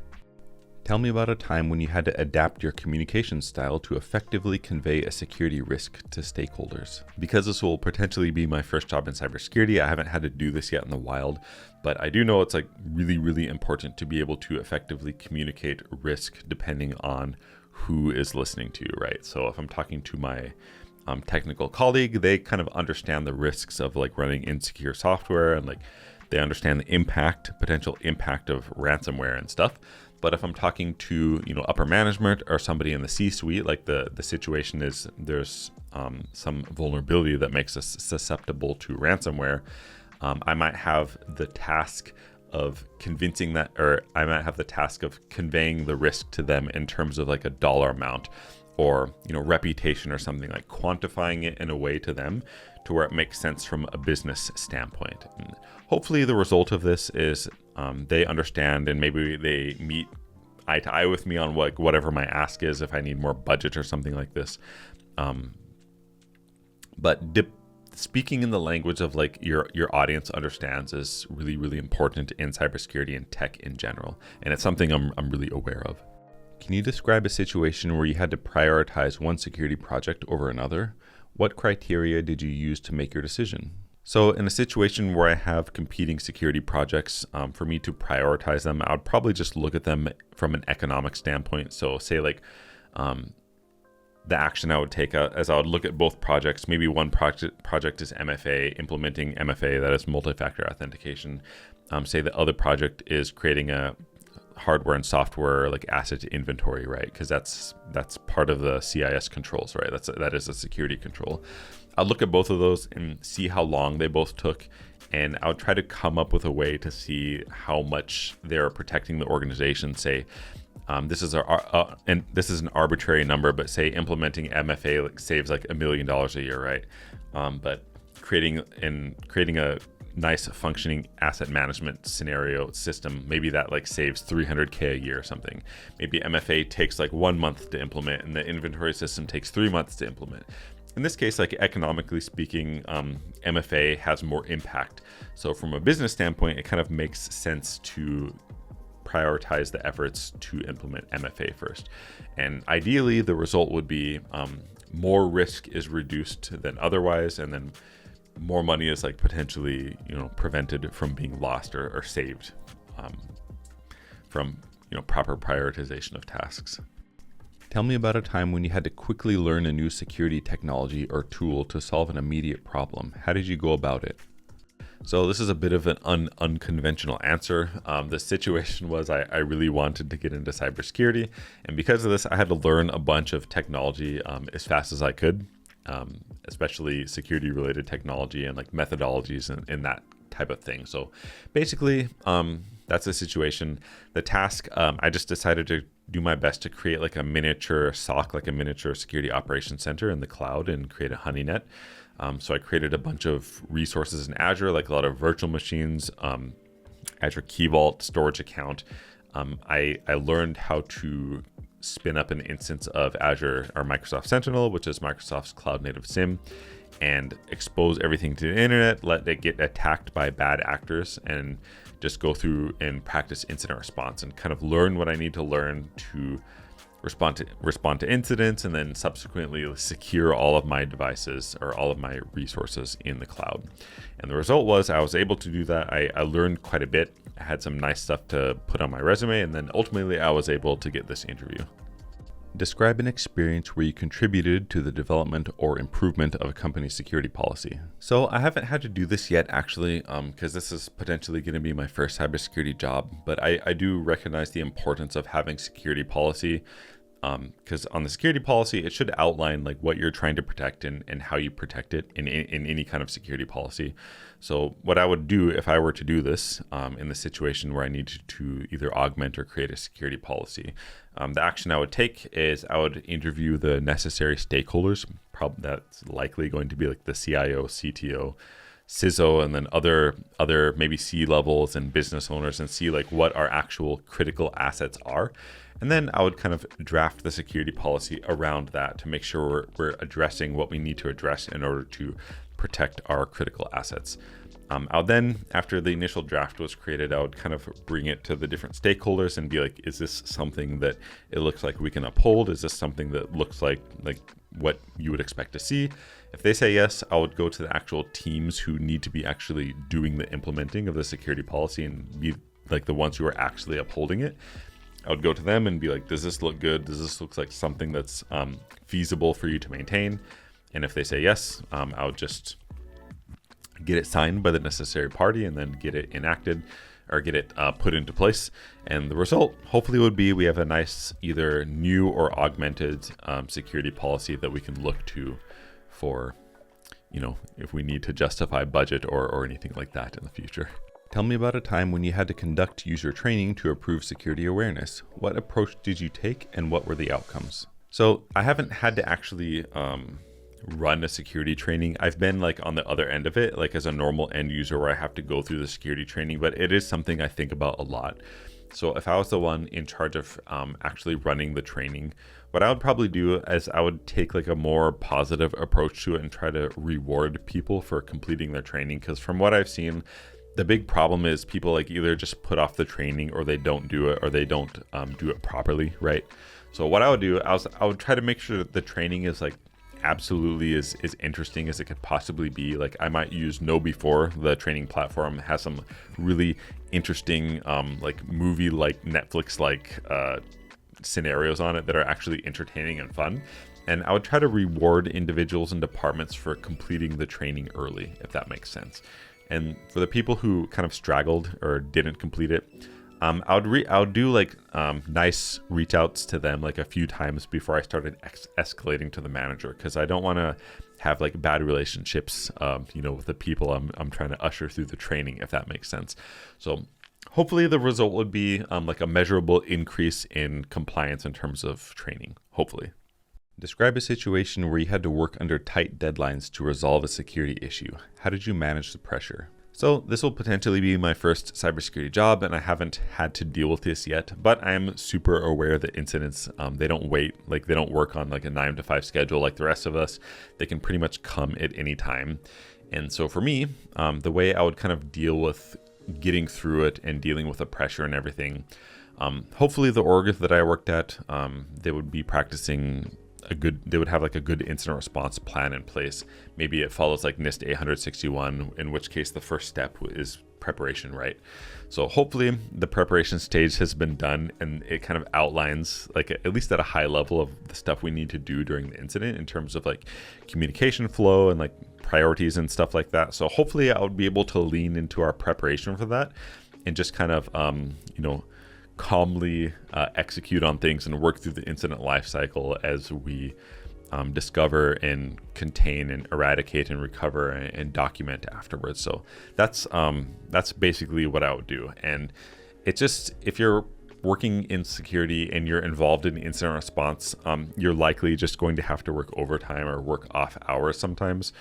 Tell me about a time when you had to adapt your communication style to effectively convey a security risk to stakeholders. Because this will potentially be my first job in cybersecurity, I haven't had to do this yet in the wild, but I do know it's like really, really important to be able to effectively communicate risk depending on who is listening to you, right? So if I'm talking to my technical colleague, they kind of understand the risks of like running insecure software and like they understand the potential impact of ransomware and stuff. But if I'm talking to, upper management or somebody in the C-suite, like the situation is there's some vulnerability that makes us susceptible to ransomware, I might have the task of convincing that, or I might have the task of conveying the risk to them in terms of like a dollar amount or, reputation or something, like quantifying it in a way to them to where it makes sense from a business standpoint. And hopefully the result of this is they understand and maybe they meet eye to eye with me on whatever my ask is, if I need more budget or something like this. Speaking in the language of like your audience understands is really, really important in cybersecurity and tech in general. And it's something I'm really aware of. Can you describe a situation where you had to prioritize one security project over another? What criteria did you use to make your decision? So in a situation where I have competing security projects, for me to prioritize them, I would probably just look at them from an economic standpoint. So say like, the action I would take as I would look at both projects. Maybe one project is MFA, implementing MFA, that is multi-factor authentication. Say the other project is creating a hardware and software like asset inventory, right? Because that's part of the CIS controls, right? That is a security control. I'll look at both of those and see how long they both took, and I'll try to come up with a way to see how much they're protecting the organization. Say, this is and this is an arbitrary number, but say implementing MFA saves like $1 million a year, right? But creating a nice functioning asset management scenario system, maybe that like saves $300K a year or something. Maybe MFA takes like 1 month to implement and the inventory system takes 3 months to implement. In this case, like economically speaking, MFA has more impact. So from a business standpoint, it kind of makes sense to prioritize the efforts to implement MFA first. And ideally, the result would be more risk is reduced than otherwise, and then more money is like potentially, prevented from being lost or saved from, proper prioritization of tasks. Tell me about a time when you had to quickly learn a new security technology or tool to solve an immediate problem. How did you go about it? So this is a bit of an unconventional answer. The situation was I really wanted to get into cybersecurity, and because of this, I had to learn a bunch of technology as fast as I could. Especially security related technology and like methodologies and that type of thing. So basically, that's the situation. The task, I just decided to do my best to create like a miniature SOC, like a miniature security operations center in the cloud, and create a honeynet. So I created a bunch of resources in Azure, like a lot of virtual machines, Azure Key Vault, storage account. I learned how to spin up an instance of Azure or Microsoft Sentinel, which is Microsoft's cloud native SIEM, and expose everything to the internet, let it get attacked by bad actors, and just go through and practice incident response and kind of learn what I need to learn to respond to incidents, and then subsequently secure all of my devices or all of my resources in the cloud. And the result was I was able to do that. I learned quite a bit. I had some nice stuff to put on my resume, and then ultimately I was able to get this interview. Describe an experience where you contributed to the development or improvement of a company's security policy. So I haven't had to do this yet, actually, because this is potentially going to be my first cybersecurity job. But I do recognize the importance of having security policy, because on the security policy, it should outline like what you're trying to protect and how you protect it in any kind of security policy. So what I would do if I were to do this in the situation where I need to either augment or create a security policy, the action I would take is I would interview the necessary stakeholders. That's likely going to be like the CIO, CTO, CISO, and then other maybe C-levels and business owners, and see like what our actual critical assets are. And then I would kind of draft the security policy around that to make sure we're addressing what we need to address in order to protect our critical assets. I would then, after the initial draft was created, I would kind of bring it to the different stakeholders and be like, is this something that it looks like we can uphold? Is this something that looks like what you would expect to see? If they say yes, I would go to the actual teams who need to be actually doing the implementing of the security policy and be like the ones who are actually upholding it. I would go to them and be like, does this look good? Does this look like something that's feasible for you to maintain? And if they say yes, I would just get it signed by the necessary party and then get it enacted or get it put into place. And the result hopefully would be we have a nice either new or augmented security policy that we can look to for, if we need to justify budget or anything like that in the future. Tell me about a time when you had to conduct user training to improve security awareness. What approach did you take and what were the outcomes? So I haven't had to actually run a security training. I've been like on the other end of it, like as a normal end user where I have to go through the security training, but it is something I think about a lot. So if I was the one in charge of actually running the training, what I would probably do is I would take like a more positive approach to it and try to reward people for completing their training. Because from what I've seen, the big problem is people like either just put off the training or they don't do it or they don't do it properly, right? So what I would do, I would try to make sure that the training is like absolutely as interesting as it could possibly be. Like I might use KnowBe4, the training platform, has some really interesting like movie like Netflix like scenarios on it that are actually entertaining and fun. And I would try to reward individuals and departments for completing the training early, if that makes sense. And for the people who kind of straggled or didn't complete it, I would do like nice reach outs to them like a few times before I started escalating to the manager, because I don't want to have like bad relationships, with the people I'm trying to usher through the training, if that makes sense. So hopefully the result would be like a measurable increase in compliance in terms of training, hopefully. Describe a situation where you had to work under tight deadlines to resolve a security issue. How did you manage the pressure? So this will potentially be my first cybersecurity job, and I haven't had to deal with this yet, but I'm super aware that incidents, they don't wait, like they don't work on like a 9 to 5 schedule like the rest of us. They can pretty much come at any time. And so for me, the way I would kind of deal with getting through it and dealing with the pressure and everything, hopefully the org that I worked at, they would be practicing they would have like a good incident response plan in place. Maybe it follows like NIST 861, in which case the first step is preparation, right? So hopefully the preparation stage has been done, and it kind of outlines, like at least at a high level, of the stuff we need to do during the incident in terms of like communication flow and like priorities and stuff like that. So hopefully I would be able to lean into our preparation for that and just kind of, calmly execute on things and work through the incident lifecycle as we discover and contain and eradicate and recover and document afterwards. So that's basically what I would do. And it's just, if you're working in security and you're involved in incident response, you're likely just going to have to work overtime or work off hours sometimes.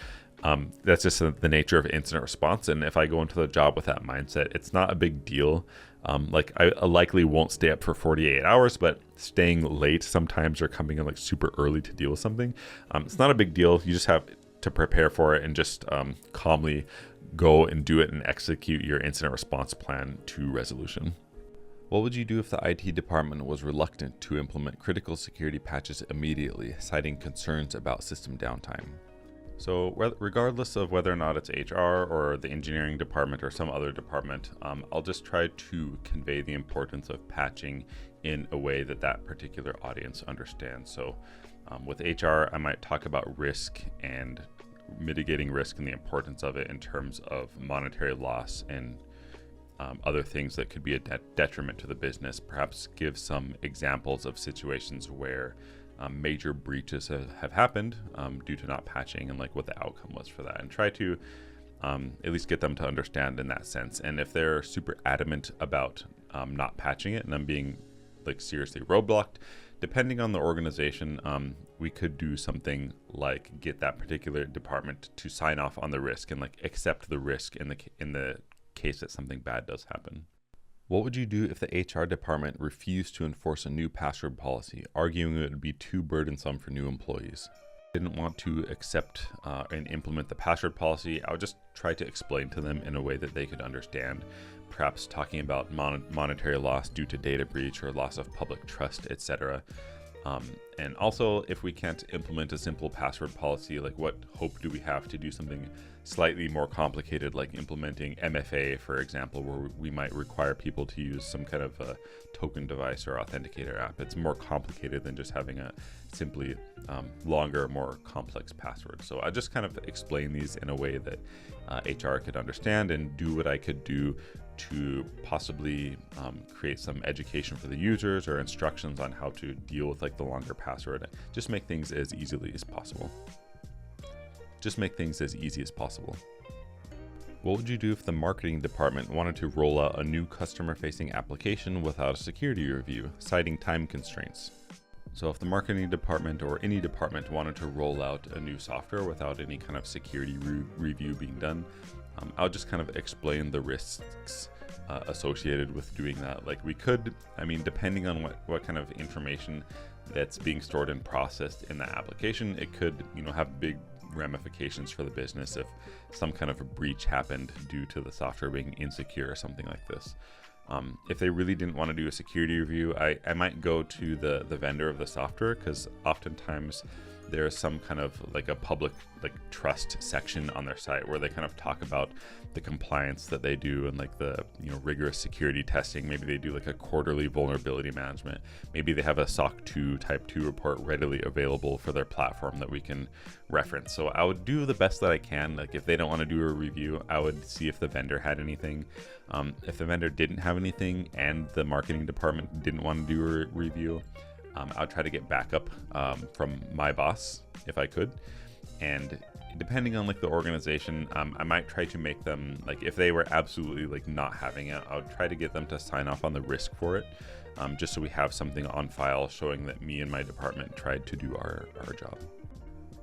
That's just the nature of incident response. And if I go into the job with that mindset, it's not a big deal. I likely won't stay up for 48 hours, but staying late sometimes or coming in like super early to deal with something, it's not a big deal. You just have to prepare for it and just calmly go and do it and execute your incident response plan to resolution. What would you do if the IT department was reluctant to implement critical security patches immediately, citing concerns about system downtime? So regardless of whether or not it's HR or the engineering department or some other department, I'll just try to convey the importance of patching in a way that particular audience understands. So with HR, I might talk about risk and mitigating risk and the importance of it in terms of monetary loss and other things that could be a detriment to the business. Perhaps give some examples of situations where major breaches have happened due to not patching, and like what the outcome was for that, and try to at least get them to understand in that sense. And if they're super adamant about not patching it and them being like seriously roadblocked, depending on the organization, we could do something like get that particular department to sign off on the risk and like accept the risk in the case that something bad does happen. What would you do if the HR department refused to enforce a new password policy, arguing it would be too burdensome for new employees? Didn't want to accept and implement the password policy, I would just try to explain to them in a way that they could understand, perhaps talking about monetary loss due to data breach or loss of public trust, etc. And also, if we can't implement a simple password policy, like what hope do we have to do something slightly more complicated, like implementing MFA, for example, where we might require people to use some kind of a token device or authenticator app. It's more complicated than just having a simply longer, more complex password. So I just kind of explain these in a way that HR could understand, and do what I could do to possibly create some education for the users or instructions on how to deal with like the longer password. Just make things as easy as possible. What would you do if the marketing department wanted to roll out a new customer-facing application without a security review, citing time constraints? So if the marketing department or any department wanted to roll out a new software without any kind of security review being done, I'll just kind of explain the risks associated with doing that. Like we could, depending on what kind of information that's being stored and processed in the application, it could, have big ramifications for the business if some kind of a breach happened due to the software being insecure or something like this. If they really didn't want to do a security review, I might go to the vendor of the software, because oftentimes there's some kind of like a public like trust section on their site where they kind of talk about the compliance that they do and like the rigorous security testing. Maybe they do like a quarterly vulnerability management. Maybe they have a SOC 2 type 2 report readily available for their platform that we can reference. So I would do the best that I can. Like if they don't want to do a review, I would see if the vendor had anything. If the vendor didn't have anything and the marketing department didn't want to do a review, I'll try to get backup from my boss if I could. And depending on like the organization, I might try to make them, like if they were absolutely like not having it, I would try to get them to sign off on the risk for it, just so we have something on file showing that me and my department tried to do our job.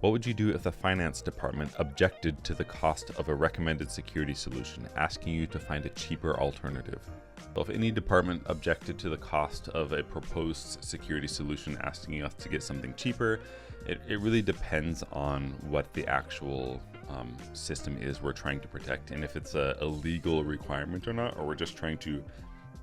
What would you do if the finance department objected to the cost of a recommended security solution, asking you to find a cheaper alternative? So if any department objected to the cost of a proposed security solution, asking us to get something cheaper, it really depends on what the actual system is we're trying to protect, and if it's a legal requirement or not, or we're just trying to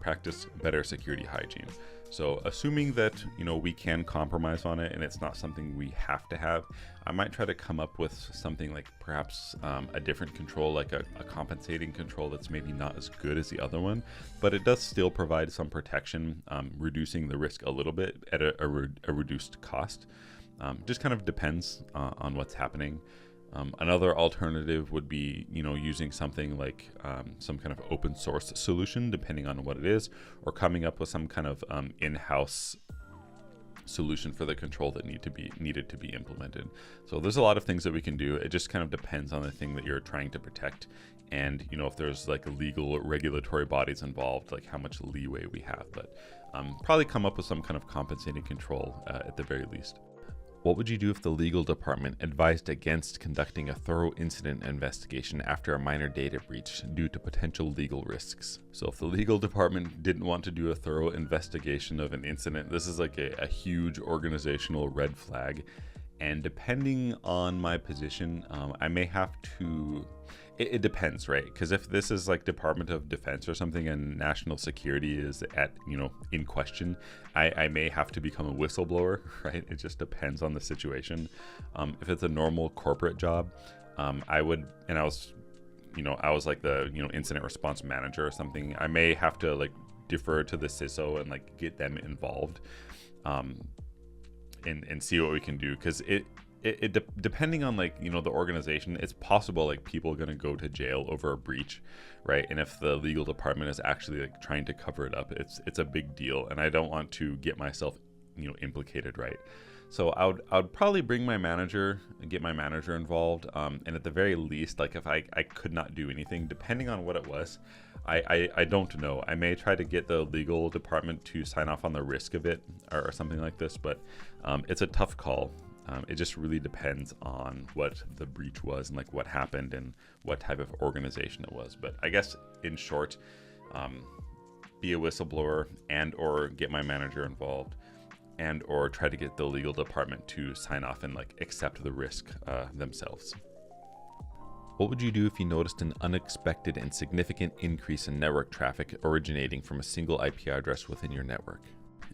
practice better security hygiene. So assuming that we can compromise on it and it's not something we have to have, I might try to come up with something like perhaps a different control, like a compensating control that's maybe not as good as the other one, but it does still provide some protection, reducing the risk a little bit at a reduced cost. Just kind of depends on what's happening. Another alternative would be, using something like some kind of open source solution, depending on what it is, or coming up with some kind of in-house solution for the control that needed to be implemented. So there's a lot of things that we can do. It just kind of depends on the thing that you're trying to protect, and if there's like legal regulatory bodies involved, like how much leeway we have. But probably come up with some kind of compensating control at the very least. What would you do if the legal department advised against conducting a thorough incident investigation after a minor data breach due to potential legal risks? So if the legal department didn't want to do a thorough investigation of an incident, this is like a huge organizational red flag. And depending on my position, I may have to... It depends, right? Because if this is like Department of Defense or something and national security is in question, I may have to become a whistleblower, right? It just depends on the situation. If it's a normal corporate job, I was like the incident response manager or something, I may have to like defer to the CISO and like get them involved, and see what we can do, because depending on like the organization, it's possible like people are going to go to jail over a breach, right? And if the legal department is actually like trying to cover it up, it's a big deal, and I don't want to get myself implicated, right? So I would probably bring my manager and get my manager involved, and at the very least, like if I could not do anything, depending on what it was, I don't know, I may try to get the legal department to sign off on the risk of it or something like this, but it's a tough call. It just really depends on what the breach was and like what happened and what type of organization it was. But I guess in short, be a whistleblower and or get my manager involved, and or try to get the legal department to sign off and like accept the risk themselves. What would you do if you noticed an unexpected and significant increase in network traffic originating from a single IP address within your network?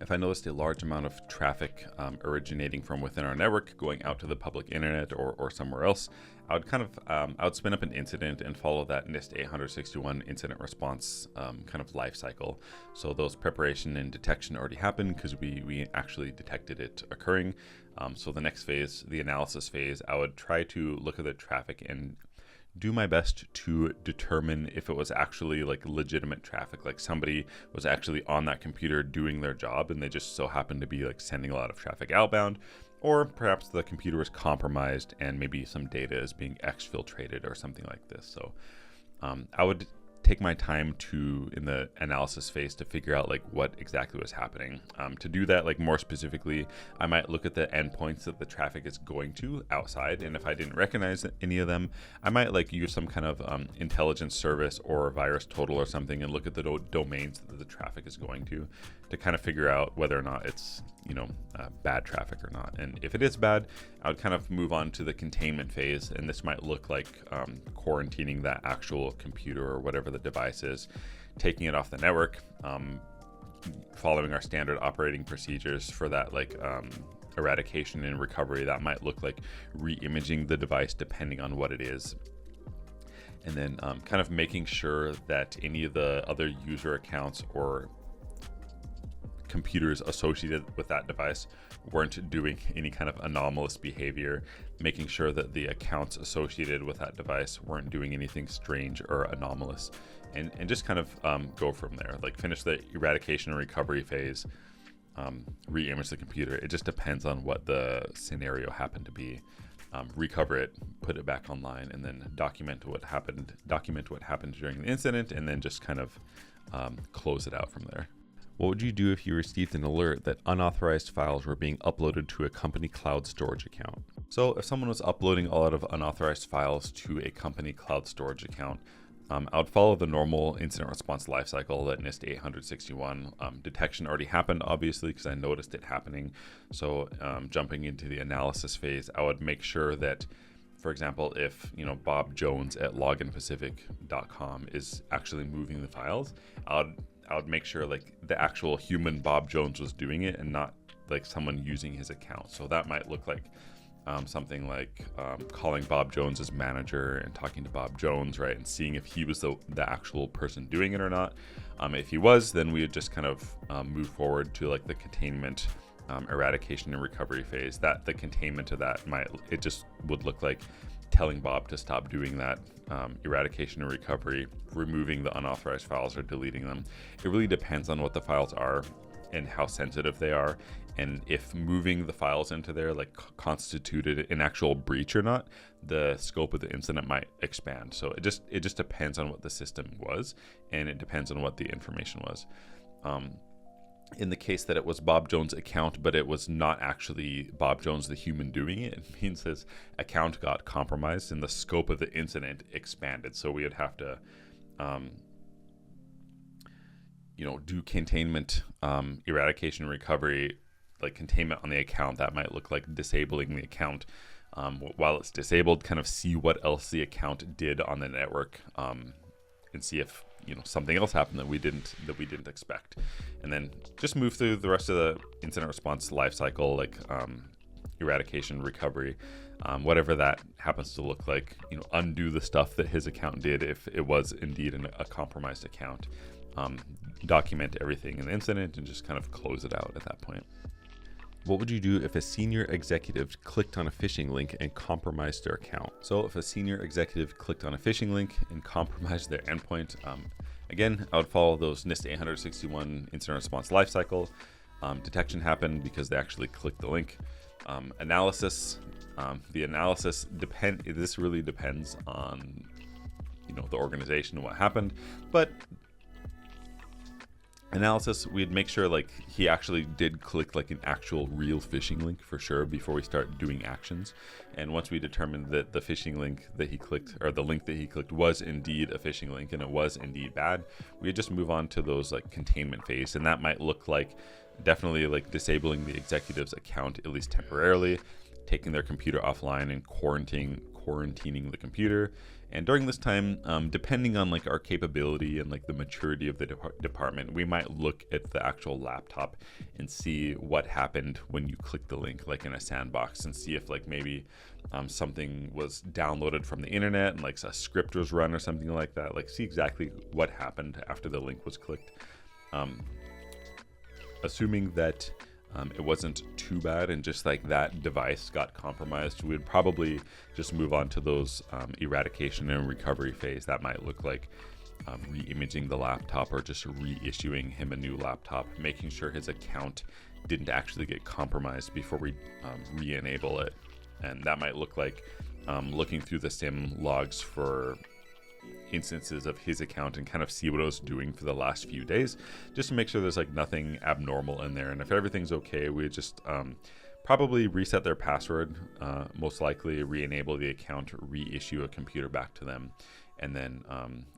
If I noticed a large amount of traffic originating from within our network going out to the public internet or somewhere else, I would spin up an incident and follow that NIST 861 incident response kind of life cycle. So those preparation and detection already happened because we actually detected it occurring. So the next phase, the analysis phase, I would try to look at the traffic and do my best to determine if it was actually like legitimate traffic, like somebody was actually on that computer doing their job and they just so happened to be like sending a lot of traffic outbound, or perhaps the computer was compromised and maybe some data is being exfiltrated or something like this. So I would take my time in the analysis phase to figure out like what exactly was happening. To do that, like more specifically, I might look at the endpoints that the traffic is going to outside, and if I didn't recognize any of them, I might like use some kind of intelligence service or VirusTotal or something and look at the domains that the traffic is going to kind of figure out whether or not it's bad traffic or not. And if it is bad, I would kind of move on to the containment phase, and this might look like quarantining that actual computer or whatever the device is, taking it off the network, following our standard operating procedures for that, like eradication and recovery. That might look like re-imaging the device depending on what it is. And then kind of making sure that any of the other user accounts or computers associated with that device weren't doing any kind of anomalous behavior, making sure that the accounts associated with that device weren't doing anything strange or anomalous, and just kind of go from there. Like finish the eradication and recovery phase, re-image the computer. It just depends on what the scenario happened to be. Recover it, put it back online, and then document what happened during the incident, and then just kind of close it out from there. What would you do if you received an alert that unauthorized files were being uploaded to a company cloud storage account? So if someone was uploading a lot of unauthorized files to a company cloud storage account, I would follow the normal incident response lifecycle that NIST 861. Detection already happened, obviously, because I noticed it happening. So jumping into the analysis phase, I would make sure that, for example, if Bob Jones at loginpacific.com is actually moving the files, I would make sure like the actual human Bob Jones was doing it and not like someone using his account. So that might look like something like calling Bob Jones's manager and talking to Bob Jones, right, and seeing if he was the actual person doing it or not. If he was, then we would just kind of move forward to like the containment, eradication and recovery phase. That the containment of that it just would look like telling Bob to stop doing that, eradication and recovery, removing the unauthorized files or deleting them. It really depends on what the files are and how sensitive they are, and if moving the files into there like constituted an actual breach or not, the scope of the incident might expand. So it just depends on what the system was, and it depends on what the information was. In the case that it was Bob Jones' account, but it was not actually Bob Jones the human doing it, it means his account got compromised and the scope of the incident expanded. So we would have to do containment, eradication, recovery, like containment on the account. That might look like disabling the account while it's disabled, kind of see what else the account did on the network, and see if something else happened that we didn't expect, and then just move through the rest of the incident response lifecycle, like eradication, recovery, whatever that happens to look like. Undo the stuff that his account did if it was indeed a compromised account. Document everything in the incident and just kind of close it out at that point. What would you do if a senior executive clicked on a phishing link and compromised their account? So if a senior executive clicked on a phishing link and compromised their endpoint, again, I would follow those NIST 861 incident response lifecycle. Detection happened because they actually clicked the link. Analysis, the analysis this really depends on the organization and what happened, but analysis, we'd make sure like he actually did click like an actual real phishing link for sure before we start doing actions. And once we determined that the phishing link that he clicked, or the link that he clicked, was indeed a phishing link and it was indeed bad, we just move on to those like containment phase. And that might look like definitely like disabling the executive's account, at least temporarily, taking their computer offline and quarantining the computer. And during this time, depending on like our capability and like the maturity of the department, we might look at the actual laptop and see what happened when you click the link, like in a sandbox, and see if like maybe something was downloaded from the internet and like a script was run or something like that. Like see exactly what happened after the link was clicked. Assuming that it wasn't too bad and just like that device got compromised, we'd probably just move on to those eradication and recovery phase. That might look like re-imaging the laptop or just reissuing him a new laptop, making sure his account didn't actually get compromised before we re-enable it. And that might look like looking through the SIM logs for instances of his account and kind of see what I was doing for the last few days, just to make sure there's like nothing abnormal in there. And if everything's okay, we just probably reset their password, most likely re-enable the account, reissue a computer back to them, and then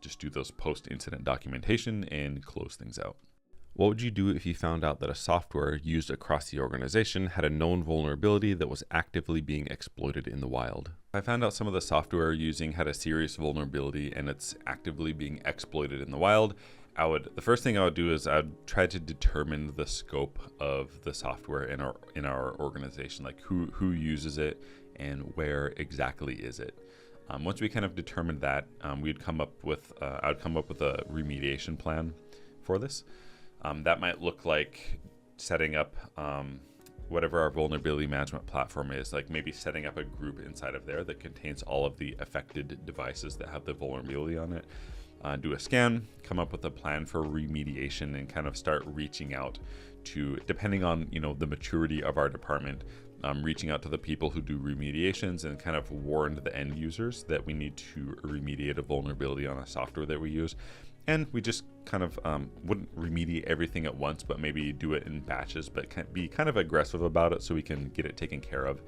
just do those post-incident documentation and close things out. What would you do if you found out that a software used across the organization had a known vulnerability that was actively being exploited in the wild? If I found out some of the software using had a serious vulnerability and it's actively being exploited in the wild, The first thing I would do is I'd try to determine the scope of the software in our organization, like who uses it and where exactly is it. Once we kind of determined that, I'd come up with a remediation plan for this. That might look like setting up whatever our vulnerability management platform is, like maybe setting up a group inside of there that contains all of the affected devices that have the vulnerability on it. Do a scan, come up with a plan for remediation, and kind of start reaching out to, depending on the maturity of our department, reaching out to the people who do remediations and kind of warn the end users that we need to remediate a vulnerability on a software that we use. And we just kind of wouldn't remediate everything at once, but maybe do it in batches, but be kind of aggressive about it so we can get it taken care of.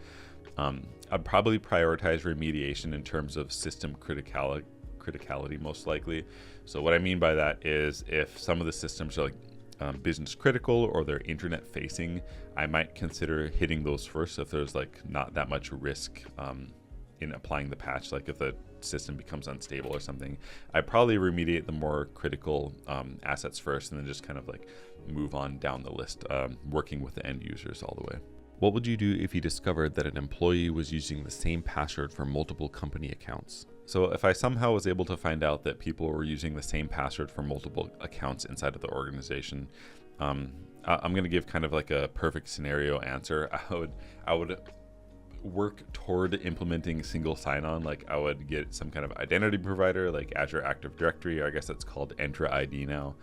I'd probably prioritize remediation in terms of system criticality, most likely. So what I mean by that is if some of the systems are like business critical or they're internet facing, I might consider hitting those first if there's like not that much risk in applying the patch. Like if the system becomes unstable or something, I probably remediate the more critical assets first, and then just kind of like move on down the list, working with the end users all the way. What would you do if you discovered that an employee was using the same password for multiple company accounts? So if I somehow was able to find out that people were using the same password for multiple accounts inside of the organization, I'm going to give kind of like a perfect scenario answer. I would work toward implementing single sign-on. Like I would get some kind of identity provider like Azure Active Directory, or I guess it's called Entra ID now,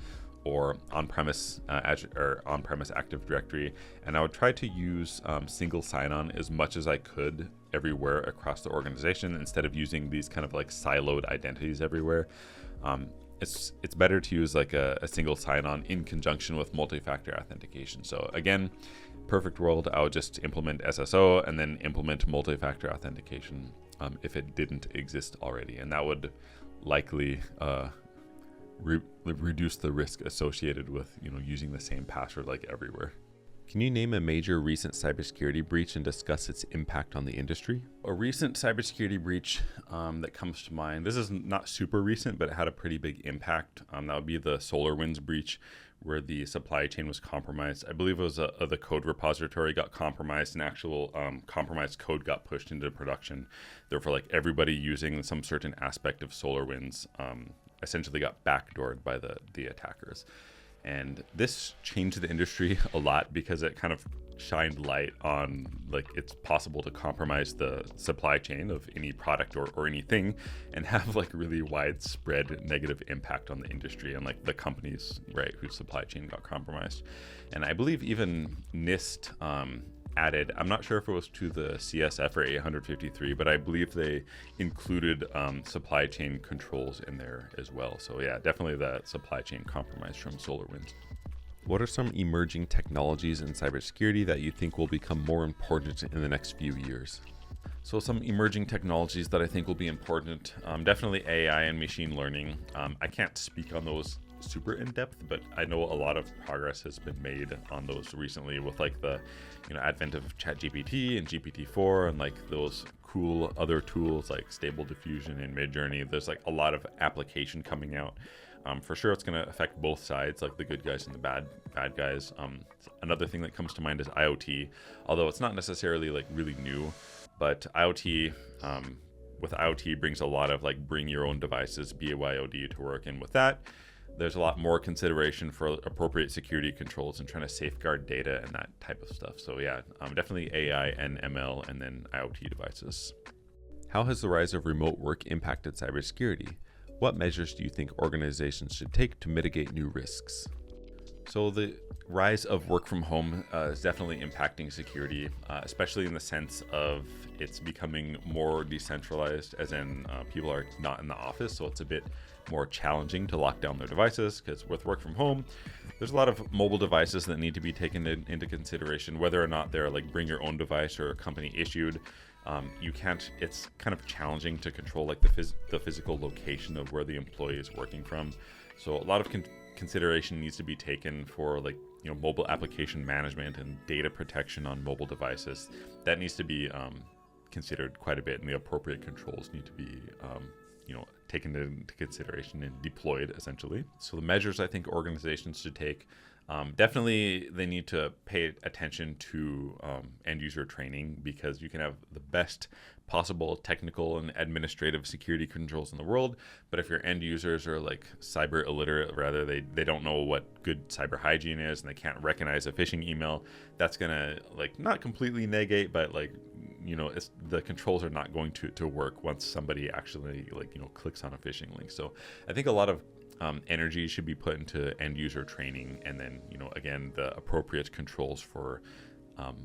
or on-premise Azure or on-premise Active Directory, and I would try to use single sign-on as much as I could everywhere across the organization instead of using these kind of like siloed identities everywhere. It's better to use like a single sign-on in conjunction with multi-factor authentication. So again, perfect world, I would just implement SSO and then implement multi-factor authentication if it didn't exist already, and that would likely reduce the risk associated with using the same password like everywhere. Can you name a major recent cybersecurity breach and discuss its impact on the industry? A recent cybersecurity breach that comes to mind, this is not super recent, but it had a pretty big impact. That would be the SolarWinds breach, where the supply chain was compromised. I believe it was the code repository got compromised, and actual compromised code got pushed into production. Therefore, like everybody using some certain aspect of SolarWinds essentially got backdoored by the attackers. And this changed the industry a lot because it kind of shined light on like it's possible to compromise the supply chain of any product or anything and have like really widespread negative impact on the industry and like the companies, right, whose supply chain got compromised. And I believe even NIST added, I'm not sure if it was to the CSF or 853, but I believe they included supply chain controls in there as well. So yeah, definitely that supply chain compromise from SolarWinds. What are some emerging technologies in cybersecurity that you think will become more important in the next few years? So some emerging technologies that I think will be important, definitely AI and machine learning. I can't speak on those super in depth, but I know a lot of progress has been made on those recently with like the advent of ChatGPT and GPT-4 and like those cool other tools like Stable Diffusion and Midjourney. There's like a lot of application coming out. For sure, it's going to affect both sides, like the good guys and the bad guys. Another thing that comes to mind is IoT, although it's not necessarily like really new, but IoT with IoT brings a lot of like bring your own devices, BYOD, to work, and with that, there's a lot more consideration for appropriate security controls and trying to safeguard data and that type of stuff. So yeah, definitely AI and ML and then IoT devices. How has the rise of remote work impacted cybersecurity? What measures do you think organizations should take to mitigate new risks? So the rise of work from home is definitely impacting security, especially in the sense of it's becoming more decentralized, as in people are not in the office, so it's a bit more challenging to lock down their devices, because with work from home, there's a lot of mobile devices that need to be taken into consideration, whether or not they're like bring your own device or company issued. It's kind of challenging to control like the physical location of where the employee is working from. So a lot of consideration needs to be taken for like mobile application management and data protection on mobile devices. That needs to be considered quite a bit, and the appropriate controls need to be taken into consideration and deployed, essentially. So the measures I think organizations should take, definitely they need to pay attention to end user training, because you can have the best possible technical and administrative security controls in the world, but if your end users are like cyber illiterate, rather they don't know what good cyber hygiene is and they can't recognize a phishing email, that's gonna like not completely negate, but like, you know, the controls are not going to work once somebody actually like, you know, clicks on a phishing link. So I think a lot of energy should be put into end user training, and then, you know, again, the appropriate controls for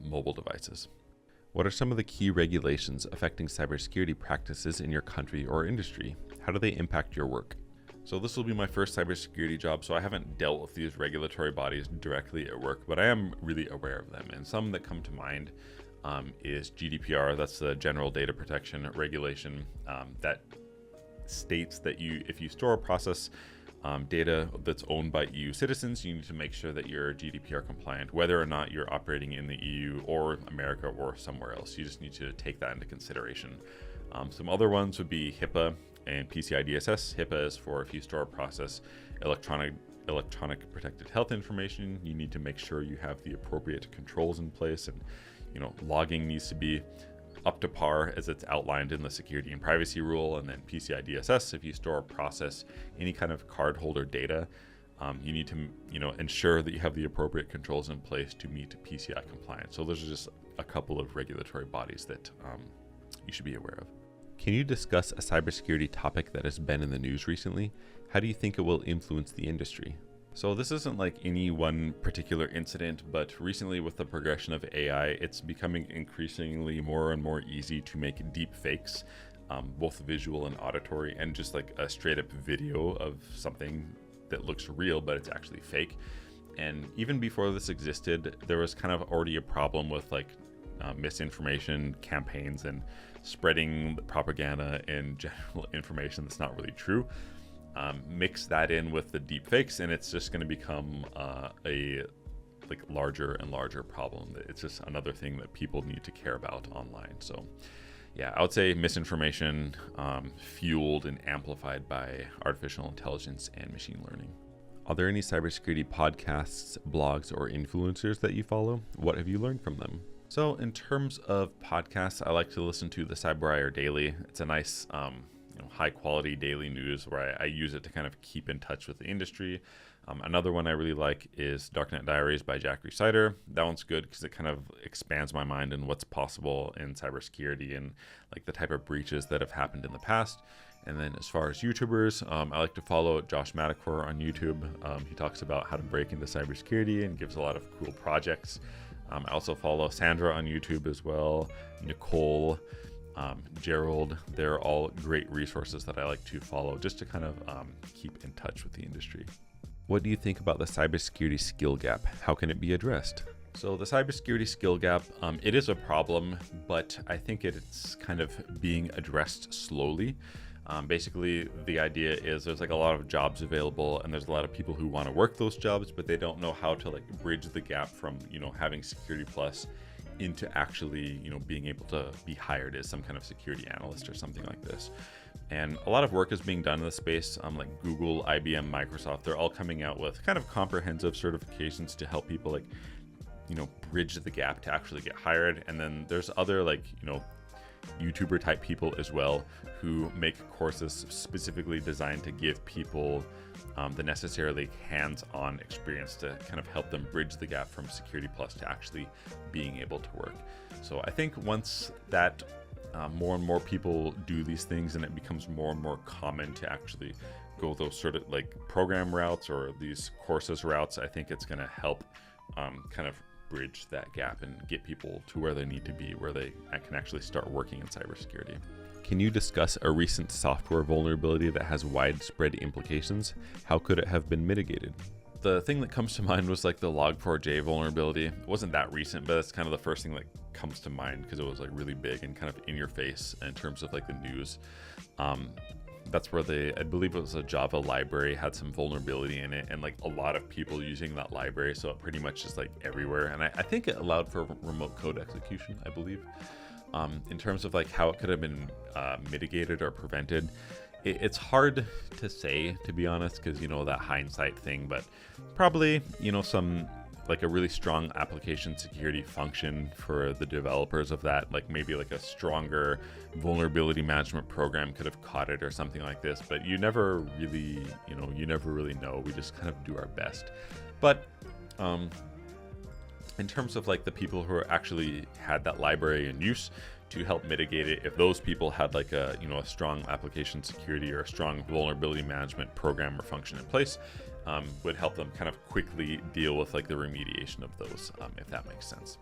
mobile devices. What are some of the key regulations affecting cybersecurity practices in your country or industry? How do they impact your work? So this will be my first cybersecurity job, so I haven't dealt with these regulatory bodies directly at work, but I am really aware of them. And some that come to mind is GDPR. That's the General Data Protection Regulation that states that if you store or process data that's owned by EU citizens, you need to make sure that you're GDPR compliant, whether or not you're operating in the EU or America or somewhere else. You just need to take that into consideration. Some other ones would be HIPAA and PCI DSS. HIPAA is for if you store or process electronic protected health information, you need to make sure you have the appropriate controls in place, and, you know, logging needs to be up to par as it's outlined in the security and privacy rule. And then PCI DSS, if you store or process any kind of cardholder data, you need to, you know, ensure that you have the appropriate controls in place to meet PCI compliance. So those are just a couple of regulatory bodies that you should be aware of. Can you discuss a cybersecurity topic that has been in the news recently? How do you think it will influence the industry? So this isn't like any one particular incident, but recently with the progression of AI, it's becoming increasingly more and more easy to make deep fakes, both visual and auditory, and just like a straight up video of something that looks real, but it's actually fake. And even before this existed, there was kind of already a problem with like misinformation campaigns and spreading propaganda and general information that's not really true. Mix that in with the deep fakes, and it's just going to become a like larger and larger problem. It's just another thing that people need to care about online. So yeah, I would say misinformation fueled and amplified by artificial intelligence and machine learning. Are there any cybersecurity podcasts, blogs, or influencers that you follow? What have you learned from them? So in terms of podcasts, I like to listen to the CyberWire Daily. It's a nice high quality daily news where I use it to kind of keep in touch with the industry. Another one I really like is Darknet Diaries by Jack Rhysider. That one's good because it kind of expands my mind in what's possible in cybersecurity and like the type of breaches that have happened in the past. And then as far as YouTubers, I like to follow Josh Madakor on YouTube. He talks about how to break into cybersecurity and gives a lot of cool projects. I also follow Sandra on YouTube as well, Nicole, Gerald. They're all great resources that I like to follow just to kind of keep in touch with the industry. What do you think about the cybersecurity skill gap? How can it be addressed? So the cybersecurity skill gap, it is a problem, but I think it's kind of being addressed slowly. Basically, the idea is there's like a lot of jobs available, and there's a lot of people who want to work those jobs, but they don't know how to like bridge the gap from, having Security Plus into actually, being able to be hired as some kind of security analyst or something like this. And a lot of work is being done in the space. Like Google, IBM, Microsoft, they're all coming out with kind of comprehensive certifications to help people like, bridge the gap to actually get hired. And then there's other like, YouTuber type people as well who make courses specifically designed to give people the necessarily hands-on experience to kind of help them bridge the gap from Security Plus to actually being able to work. So I think once that more and more people do these things and it becomes more and more common to actually go those sort of like program routes or these courses routes, I think it's going to help kind of bridge that gap and get people to where they need to be, where they can actually start working in cybersecurity. Can you discuss a recent software vulnerability that has widespread implications? How could it have been mitigated? The thing that comes to mind was like the Log4j vulnerability. It wasn't that recent, but that's kind of the first thing that comes to mind because it was like really big and kind of in your face in terms of like the news. That's where I believe it was a Java library, had some vulnerability in it, and like a lot of people using that library, so it pretty much is like everywhere. And I think it allowed for remote code execution, I believe. In terms of like how it could have been mitigated or prevented, It's hard to say, to be honest, because that hindsight thing, but probably some like a really strong application security function for the developers of that, like maybe like a stronger vulnerability management program could have caught it or something like this. But you never really know. We just kind of do our best. But in terms of like the people who actually had that library in use to help mitigate it, if those people had like a strong application security or a strong vulnerability management program or function in place, would help them kind of quickly deal with like the remediation of those, if that makes sense.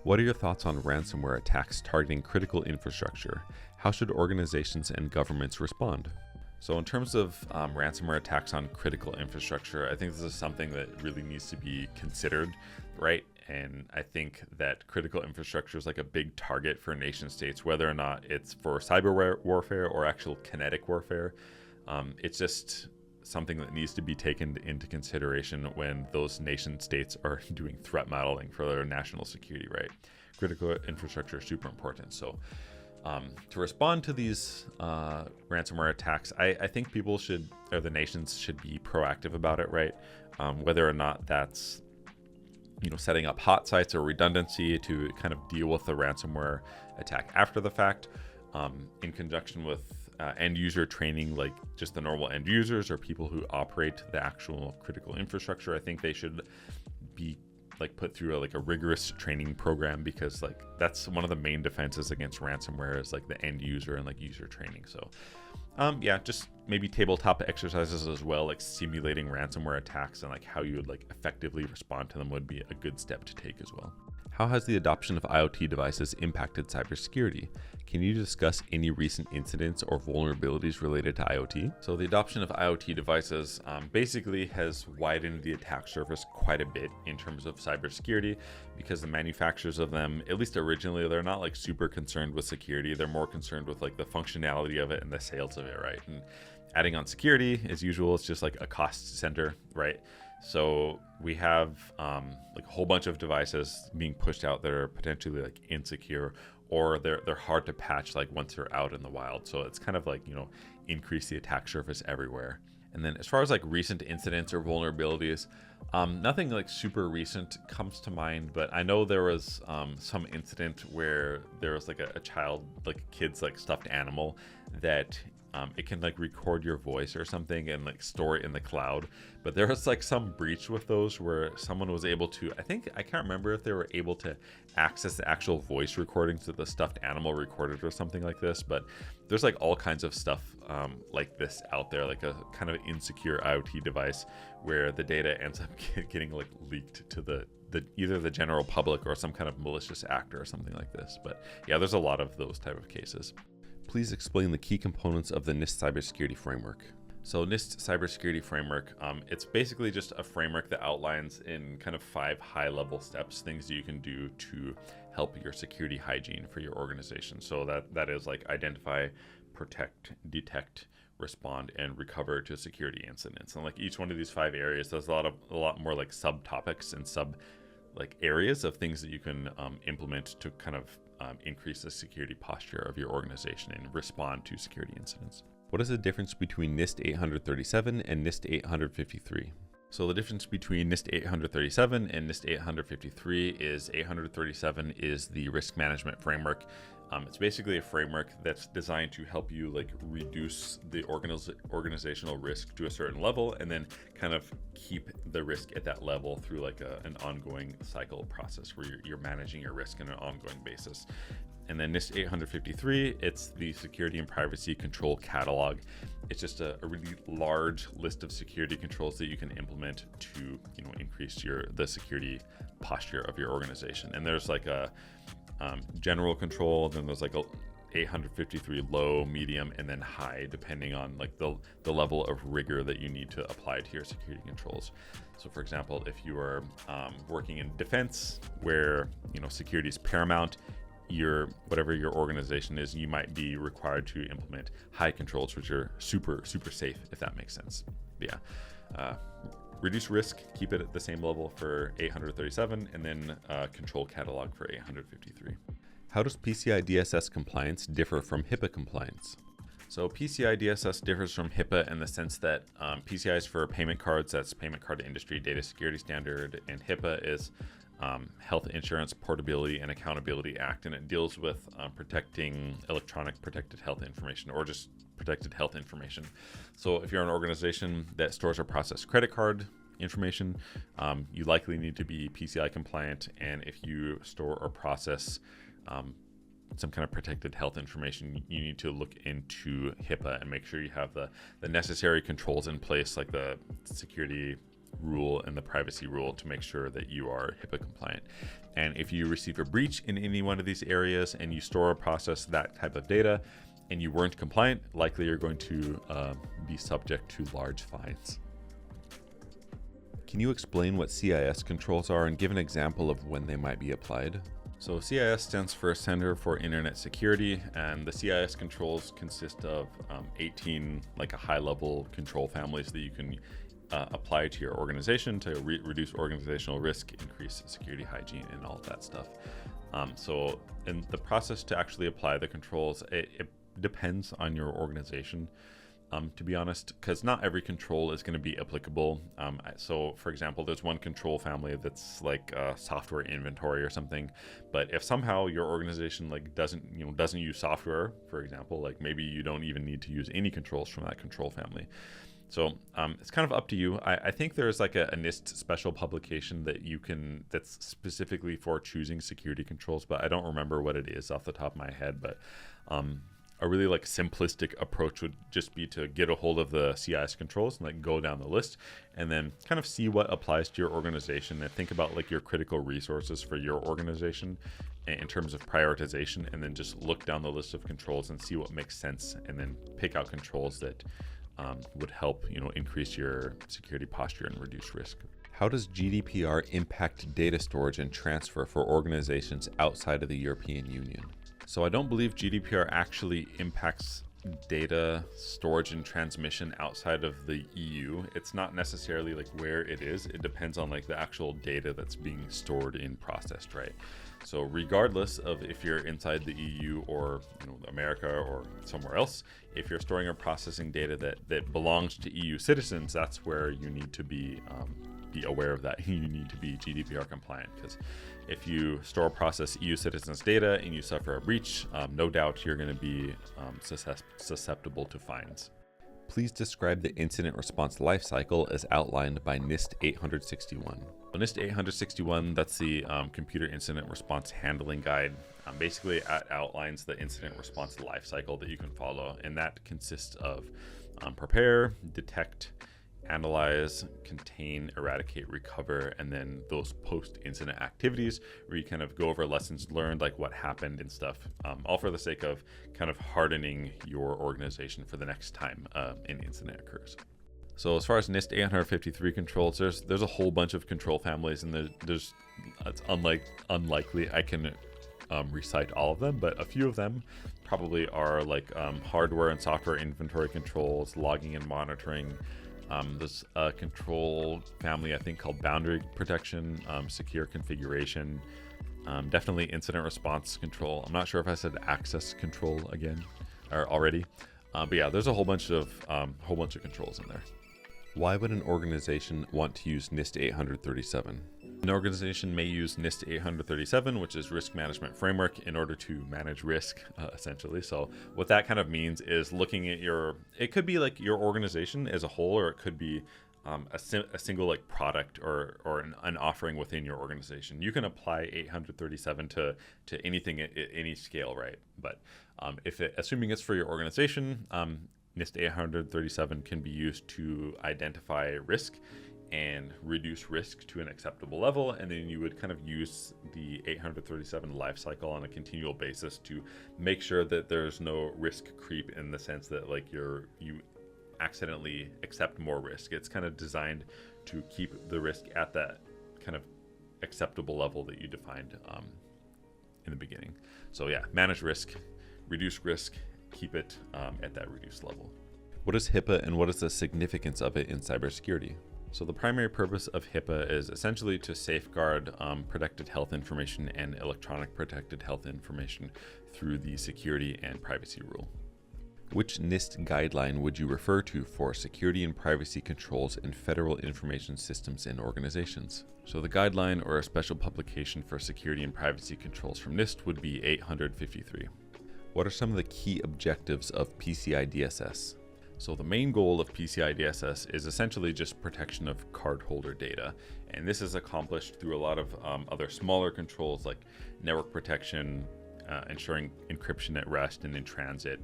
What are your thoughts on ransomware attacks targeting critical infrastructure? How should organizations and governments respond? So in terms of ransomware attacks on critical infrastructure, I think this is something that really needs to be considered, right? And I think that critical infrastructure is like a big target for nation states, whether or not it's for cyber warfare or actual kinetic warfare. It's just something that needs to be taken into consideration when those nation states are doing threat modeling for their national security, right? Critical infrastructure is super important. So to respond to these ransomware attacks, I think people should, or the nations should be proactive about it, right? Whether or not that's setting up hot sites or redundancy to kind of deal with the ransomware attack after the fact, in conjunction with end user training, like just the normal end users or people who operate the actual critical infrastructure. I think they should be like put through a rigorous training program, because like that's one of the main defenses against ransomware is like the end user and like user training. So just maybe tabletop exercises as well, like simulating ransomware attacks and like how you would like effectively respond to them would be a good step to take as well. How has the adoption of IoT devices impacted cybersecurity? Can you discuss any recent incidents or vulnerabilities related to IoT? So the adoption of IoT devices basically has widened the attack surface quite a bit in terms of cybersecurity, because the manufacturers of them, at least originally, they're not like super concerned with security. They're more concerned with like the functionality of it and the sales of it, right? And adding on security, as usual, it's just like a cost center, right? So we have like a whole bunch of devices being pushed out that are potentially like insecure, or they're hard to patch like once they're out in the wild. So it's kind of like increase the attack surface everywhere. And then as far as like recent incidents or vulnerabilities, nothing like super recent comes to mind, but I know there was some incident where there was like a child, like a kid's like stuffed animal that it can like record your voice or something and like store it in the cloud. But there was like some breach with those where someone was able to, I can't remember if they were able to access the actual voice recordings that the stuffed animal recorded or something like this. But there's like all kinds of stuff like this out there, like a kind of insecure IoT device where the data ends up getting like leaked to the either the general public or some kind of malicious actor or something like this. But yeah, there's a lot of those type of cases. Please explain the key components of the NIST cybersecurity framework. So NIST cybersecurity framework, it's basically just a framework that outlines in kind of 5 high-level steps, things that you can do to help your security hygiene for your organization. So that is like identify, protect, detect, respond, and recover to security incidents. And like each one of these 5 areas, there's a lot more like subtopics and areas of things that you can implement to kind of increase the security posture of your organization and respond to security incidents. What is the difference between NIST 837 and NIST 853? So the difference between NIST 837 and NIST 853 is 837 is the risk management framework. It's basically a framework that's designed to help you like reduce the organizational risk to a certain level, and then kind of keep the risk at that level through like an ongoing cycle process where you're managing your risk on an ongoing basis. And then NIST 853, it's the security and privacy control catalog. It's just a really large list of security controls that you can implement to increase the security posture of your organization. And there's like a general control, then there's like a 853 low, medium, and then high, depending on like the level of rigor that you need to apply to your security controls. So for example, if you are working in defense where security is paramount, whatever your organization is, you might be required to implement high controls, which are super safe, if that makes sense. Reduce risk, keep it at the same level for 837, and then control catalog for 853. How does PCI DSS compliance differ from HIPAA compliance? So PCI DSS differs from HIPAA in the sense that PCI is for payment cards, that's Payment Card Industry Data Security Standard, and HIPAA is Health Insurance Portability and Accountability Act, and it deals with protecting electronic protected health information, or just protected health information. So if you're an organization that stores or processes credit card information, you likely need to be PCI compliant, and if you store or process some kind of protected health information, you need to look into HIPAA and make sure you have the necessary controls in place, like the security rule and the privacy rule, to make sure that you are HIPAA compliant. And if you receive a breach in any one of these areas and you store or process that type of data and you weren't compliant, likely you're going to be subject to large fines. Can you explain what CIS controls are and give an example of when they might be applied? So CIS stands for Center for Internet Security, and the CIS controls consist of 18 like a high-level control families that you can apply to your organization to reduce organizational risk, increase security hygiene, and all of that stuff. So in the process to actually apply the controls, it depends on your organization. To be honest, because not every control is going to be applicable. So for example, there's one control family that's like software inventory or something, but if somehow your organization like doesn't use software, for example, like maybe you don't even need to use any controls from that control family. So it's kind of up to you. I think there's like a NIST special publication that's specifically for choosing security controls, but I don't remember what it is off the top of my head. But a really like simplistic approach would just be to get a hold of the CIS controls and like go down the list and then kind of see what applies to your organization and think about like your critical resources for your organization in terms of prioritization, and then just look down the list of controls and see what makes sense, and then pick out controls that would help increase your security posture and reduce risk. How does GDPR impact data storage and transfer for organizations outside of the European Union? So I don't believe GDPR actually impacts data storage and transmission outside of the EU. It's not necessarily like where it is. It depends on like the actual data that's being stored and processed, right? So regardless of if you're inside the EU or America or somewhere else, if you're storing or processing data that belongs to EU citizens, that's where you need to be aware of that. You need to be GDPR compliant, because if you store or process EU citizens' data and you suffer a breach, no doubt you're going to be susceptible to fines. Please describe the incident response lifecycle as outlined by NIST 861. NIST 861, that's the Computer Incident Response Handling Guide. Basically, it outlines the incident response lifecycle that you can follow, and that consists of prepare, detect, analyze, contain, eradicate, recover, and then those post-incident activities where you kind of go over lessons learned, like what happened and stuff, all for the sake of kind of hardening your organization for the next time an incident occurs. So as far as NIST 853 controls, there's a whole bunch of control families, and it's unlikely I can recite all of them, but a few of them probably are like hardware and software inventory controls, logging and monitoring. There's a control family I think called boundary protection, secure configuration, definitely incident response control. I'm not sure if I said access control again or already, but yeah, there's a whole bunch of controls in there. Why would an organization want to use NIST 837? An organization may use NIST 837, which is Risk Management Framework, in order to manage risk, essentially. So what that kind of means is looking at it could be like your organization as a whole, or it could be a single like product or an offering within your organization. You can apply 837 to anything at any scale, right? But assuming it's for your organization, NIST 837 can be used to identify risk and reduce risk to an acceptable level, and then you would kind of use the 837 lifecycle on a continual basis to make sure that there's no risk creep, in the sense that like you accidentally accept more risk. It's kind of designed to keep the risk at that kind of acceptable level that you defined in the beginning. So yeah, manage risk, reduce risk, keep it at that reduced level. What is HIPAA and what is the significance of it in cybersecurity? So the primary purpose of HIPAA is essentially to safeguard protected health information and electronic protected health information through the security and privacy rule. Which NIST guideline would you refer to for security and privacy controls in federal information systems and organizations? So the guideline or a special publication for security and privacy controls from NIST would be 853. What are some of the key objectives of PCI DSS? So the main goal of PCI DSS is essentially just protection of cardholder data. And this is accomplished through a lot of other smaller controls like network protection, ensuring encryption at rest and in transit,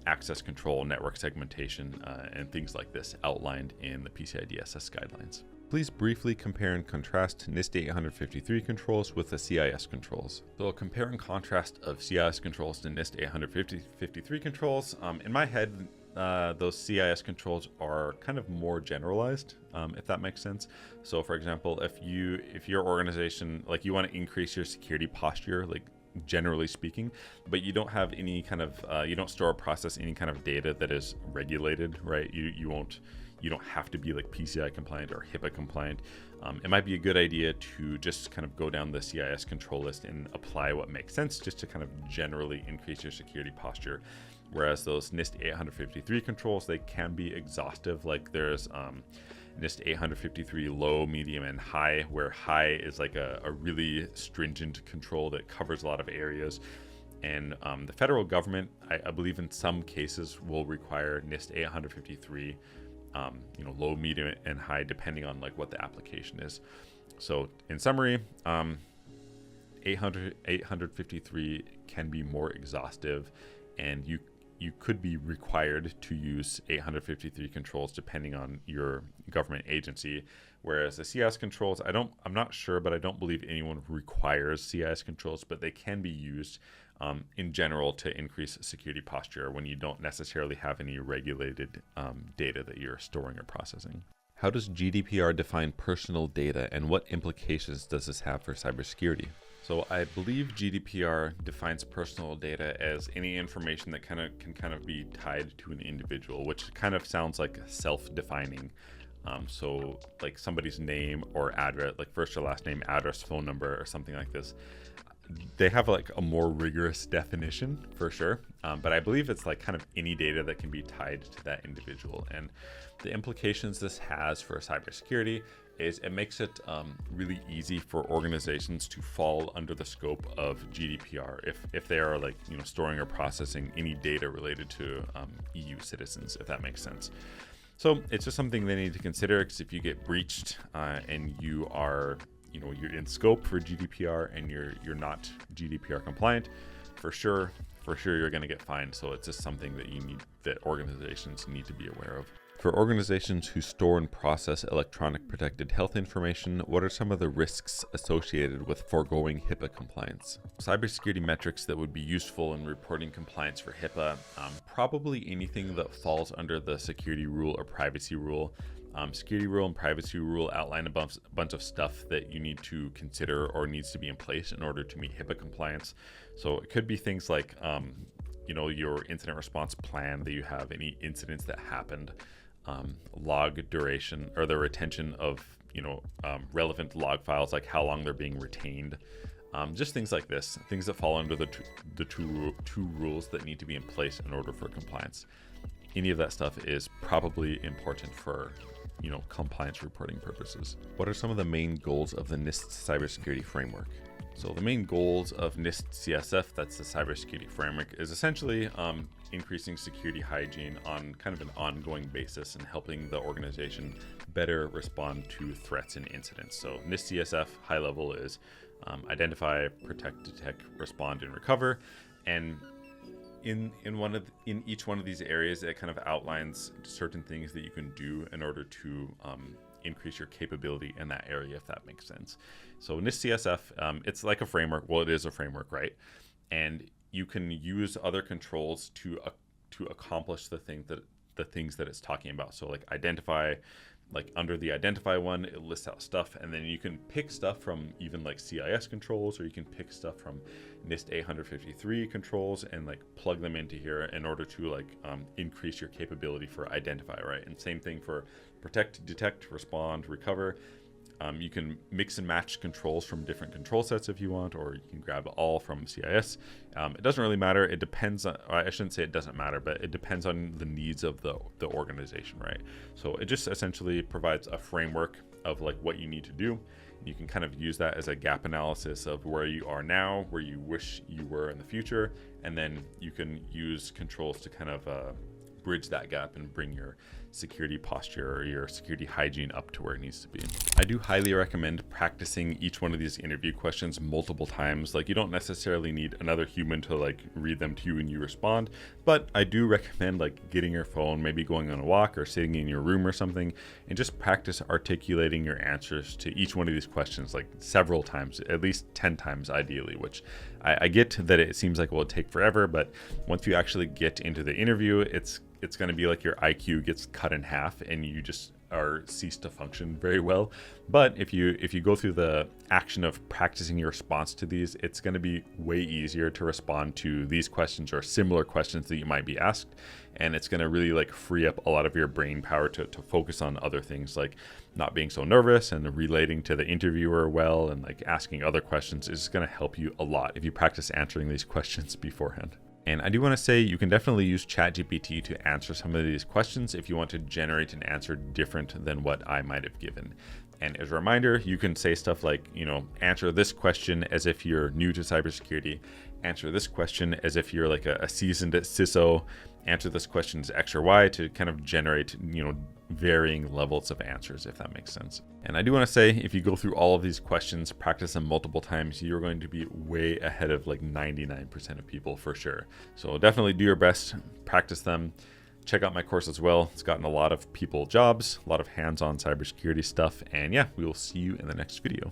access control, network segmentation, and things like this outlined in the PCI DSS guidelines. Please briefly compare and contrast NIST 853 controls with the CIS controls. So a compare and contrast of CIS controls to NIST 853 controls. In my head, those CIS controls are kind of more generalized, if that makes sense. So for example, if your organization, like you want to increase your security posture, like generally speaking, but you don't have any kind of, you don't store or process any kind of data that is regulated, right? You don't have to be like PCI compliant or HIPAA compliant. It might be a good idea to just kind of go down the CIS control list and apply what makes sense just to kind of generally increase your security posture. Whereas those NIST 853 controls, they can be exhaustive. Like there's NIST 853 low, medium, and high, where high is like a really stringent control that covers a lot of areas. And the federal government, I believe in some cases, will require NIST 853 low, medium, and high, depending on like what the application is. So in summary, 853 can be more exhaustive, and you could be required to use 853 controls depending on your government agency. Whereas the CIS controls, I'm not sure, but I don't believe anyone requires CIS controls, but they can be used in general to increase security posture when you don't necessarily have any regulated data that you're storing or processing. How does GDPR define personal data, and what implications does this have for cybersecurity? So I believe GDPR defines personal data as any information that can kind of be tied to an individual, which kind of sounds like self-defining. So like somebody's name or address, like first or last name, address, phone number, or something like this. They have like a more rigorous definition for sure, but I believe it's like kind of any data that can be tied to that individual. And the implications this has for cybersecurity is it makes it really easy for organizations to fall under the scope of GDPR if they are like storing or processing any data related to EU citizens, if that makes sense. So it's just something they need to consider, because if you get breached and you are you're in scope for GDPR and you're not GDPR compliant, for sure you're going to get fined. So it's just something that organizations need to be aware of. For organizations who store and process electronic protected health information, what are some of the risks associated with foregoing HIPAA compliance? Cybersecurity metrics that would be useful in reporting compliance for HIPAA, probably anything that falls under the security rule or privacy rule. Security rule and privacy rule outline a bunch of stuff that you need to consider or needs to be in place in order to meet HIPAA compliance. So it could be things like, your incident response plan, that you have any incidents that happened, log duration or the retention of, relevant log files, like how long they're being retained. Just things like this, things that fall under the two rules that need to be in place in order for compliance. Any of that stuff is probably important for compliance reporting purposes. What are some of the main goals of the NIST cybersecurity framework? So the main goals of NIST CSF, that's the cybersecurity framework, is essentially increasing security hygiene on kind of an ongoing basis and helping the organization better respond to threats and incidents. So NIST CSF high level is identify, protect, detect, respond, and recover. And in each one of these areas, it kind of outlines certain things that you can do in order to increase your capability in that area, if that makes sense. So NIST CSF, it's like a framework. Well, it is a framework, right? And you can use other controls to accomplish the things that it's talking about. So like identify, like under the identify one, it lists out stuff, and then you can pick stuff from even like CIS controls, or you can pick stuff from NIST 853 controls and like plug them into here in order to like increase your capability for identify, right? And same thing for protect, detect, respond, recover. You can mix and match controls from different control sets if you want, or you can grab all from CIS. It doesn't really matter. It depends on, I shouldn't say it doesn't matter, but it depends on the needs of the organization, right? So it just essentially provides a framework of like what you need to do. You can kind of use that as a gap analysis of where you are now, where you wish you were in the future, and then you can use controls to kind of bridge that gap and bring your security posture or your security hygiene up to where it needs to be. I do highly recommend practicing each one of these interview questions multiple times. Like, you don't necessarily need another human to like read them to you when you respond, but I do recommend like getting your phone, maybe going on a walk or sitting in your room or something, and just practice articulating your answers to each one of these questions like several times, at least 10 times ideally, which I get that it seems like it will take forever, but once you actually get into the interview, it's going to be like your IQ gets cut in half and you just are cease to function very well. But if you go through the action of practicing your response to these, it's going to be way easier to respond to these questions or similar questions that you might be asked. And it's going to really like free up a lot of your brain power to focus on other things, like not being so nervous and relating to the interviewer well, and like asking other questions is going to help you a lot if you practice answering these questions beforehand. And I do want to say you can definitely use ChatGPT to answer some of these questions if you want to generate an answer different than what I might have given. And as a reminder, you can say stuff like, answer this question as if you're new to cybersecurity, answer this question as if you're like a seasoned CISO, answer this question as X or Y to kind of generate, varying levels of answers, if that makes sense. And I do want to say, if you go through all of these questions, practice them multiple times, you're going to be way ahead of like 99% of people for sure. So definitely do your best, practice them. Check out my course as well. It's gotten a lot of people jobs, a lot of hands-on cybersecurity stuff. And yeah, we will see you in the next video.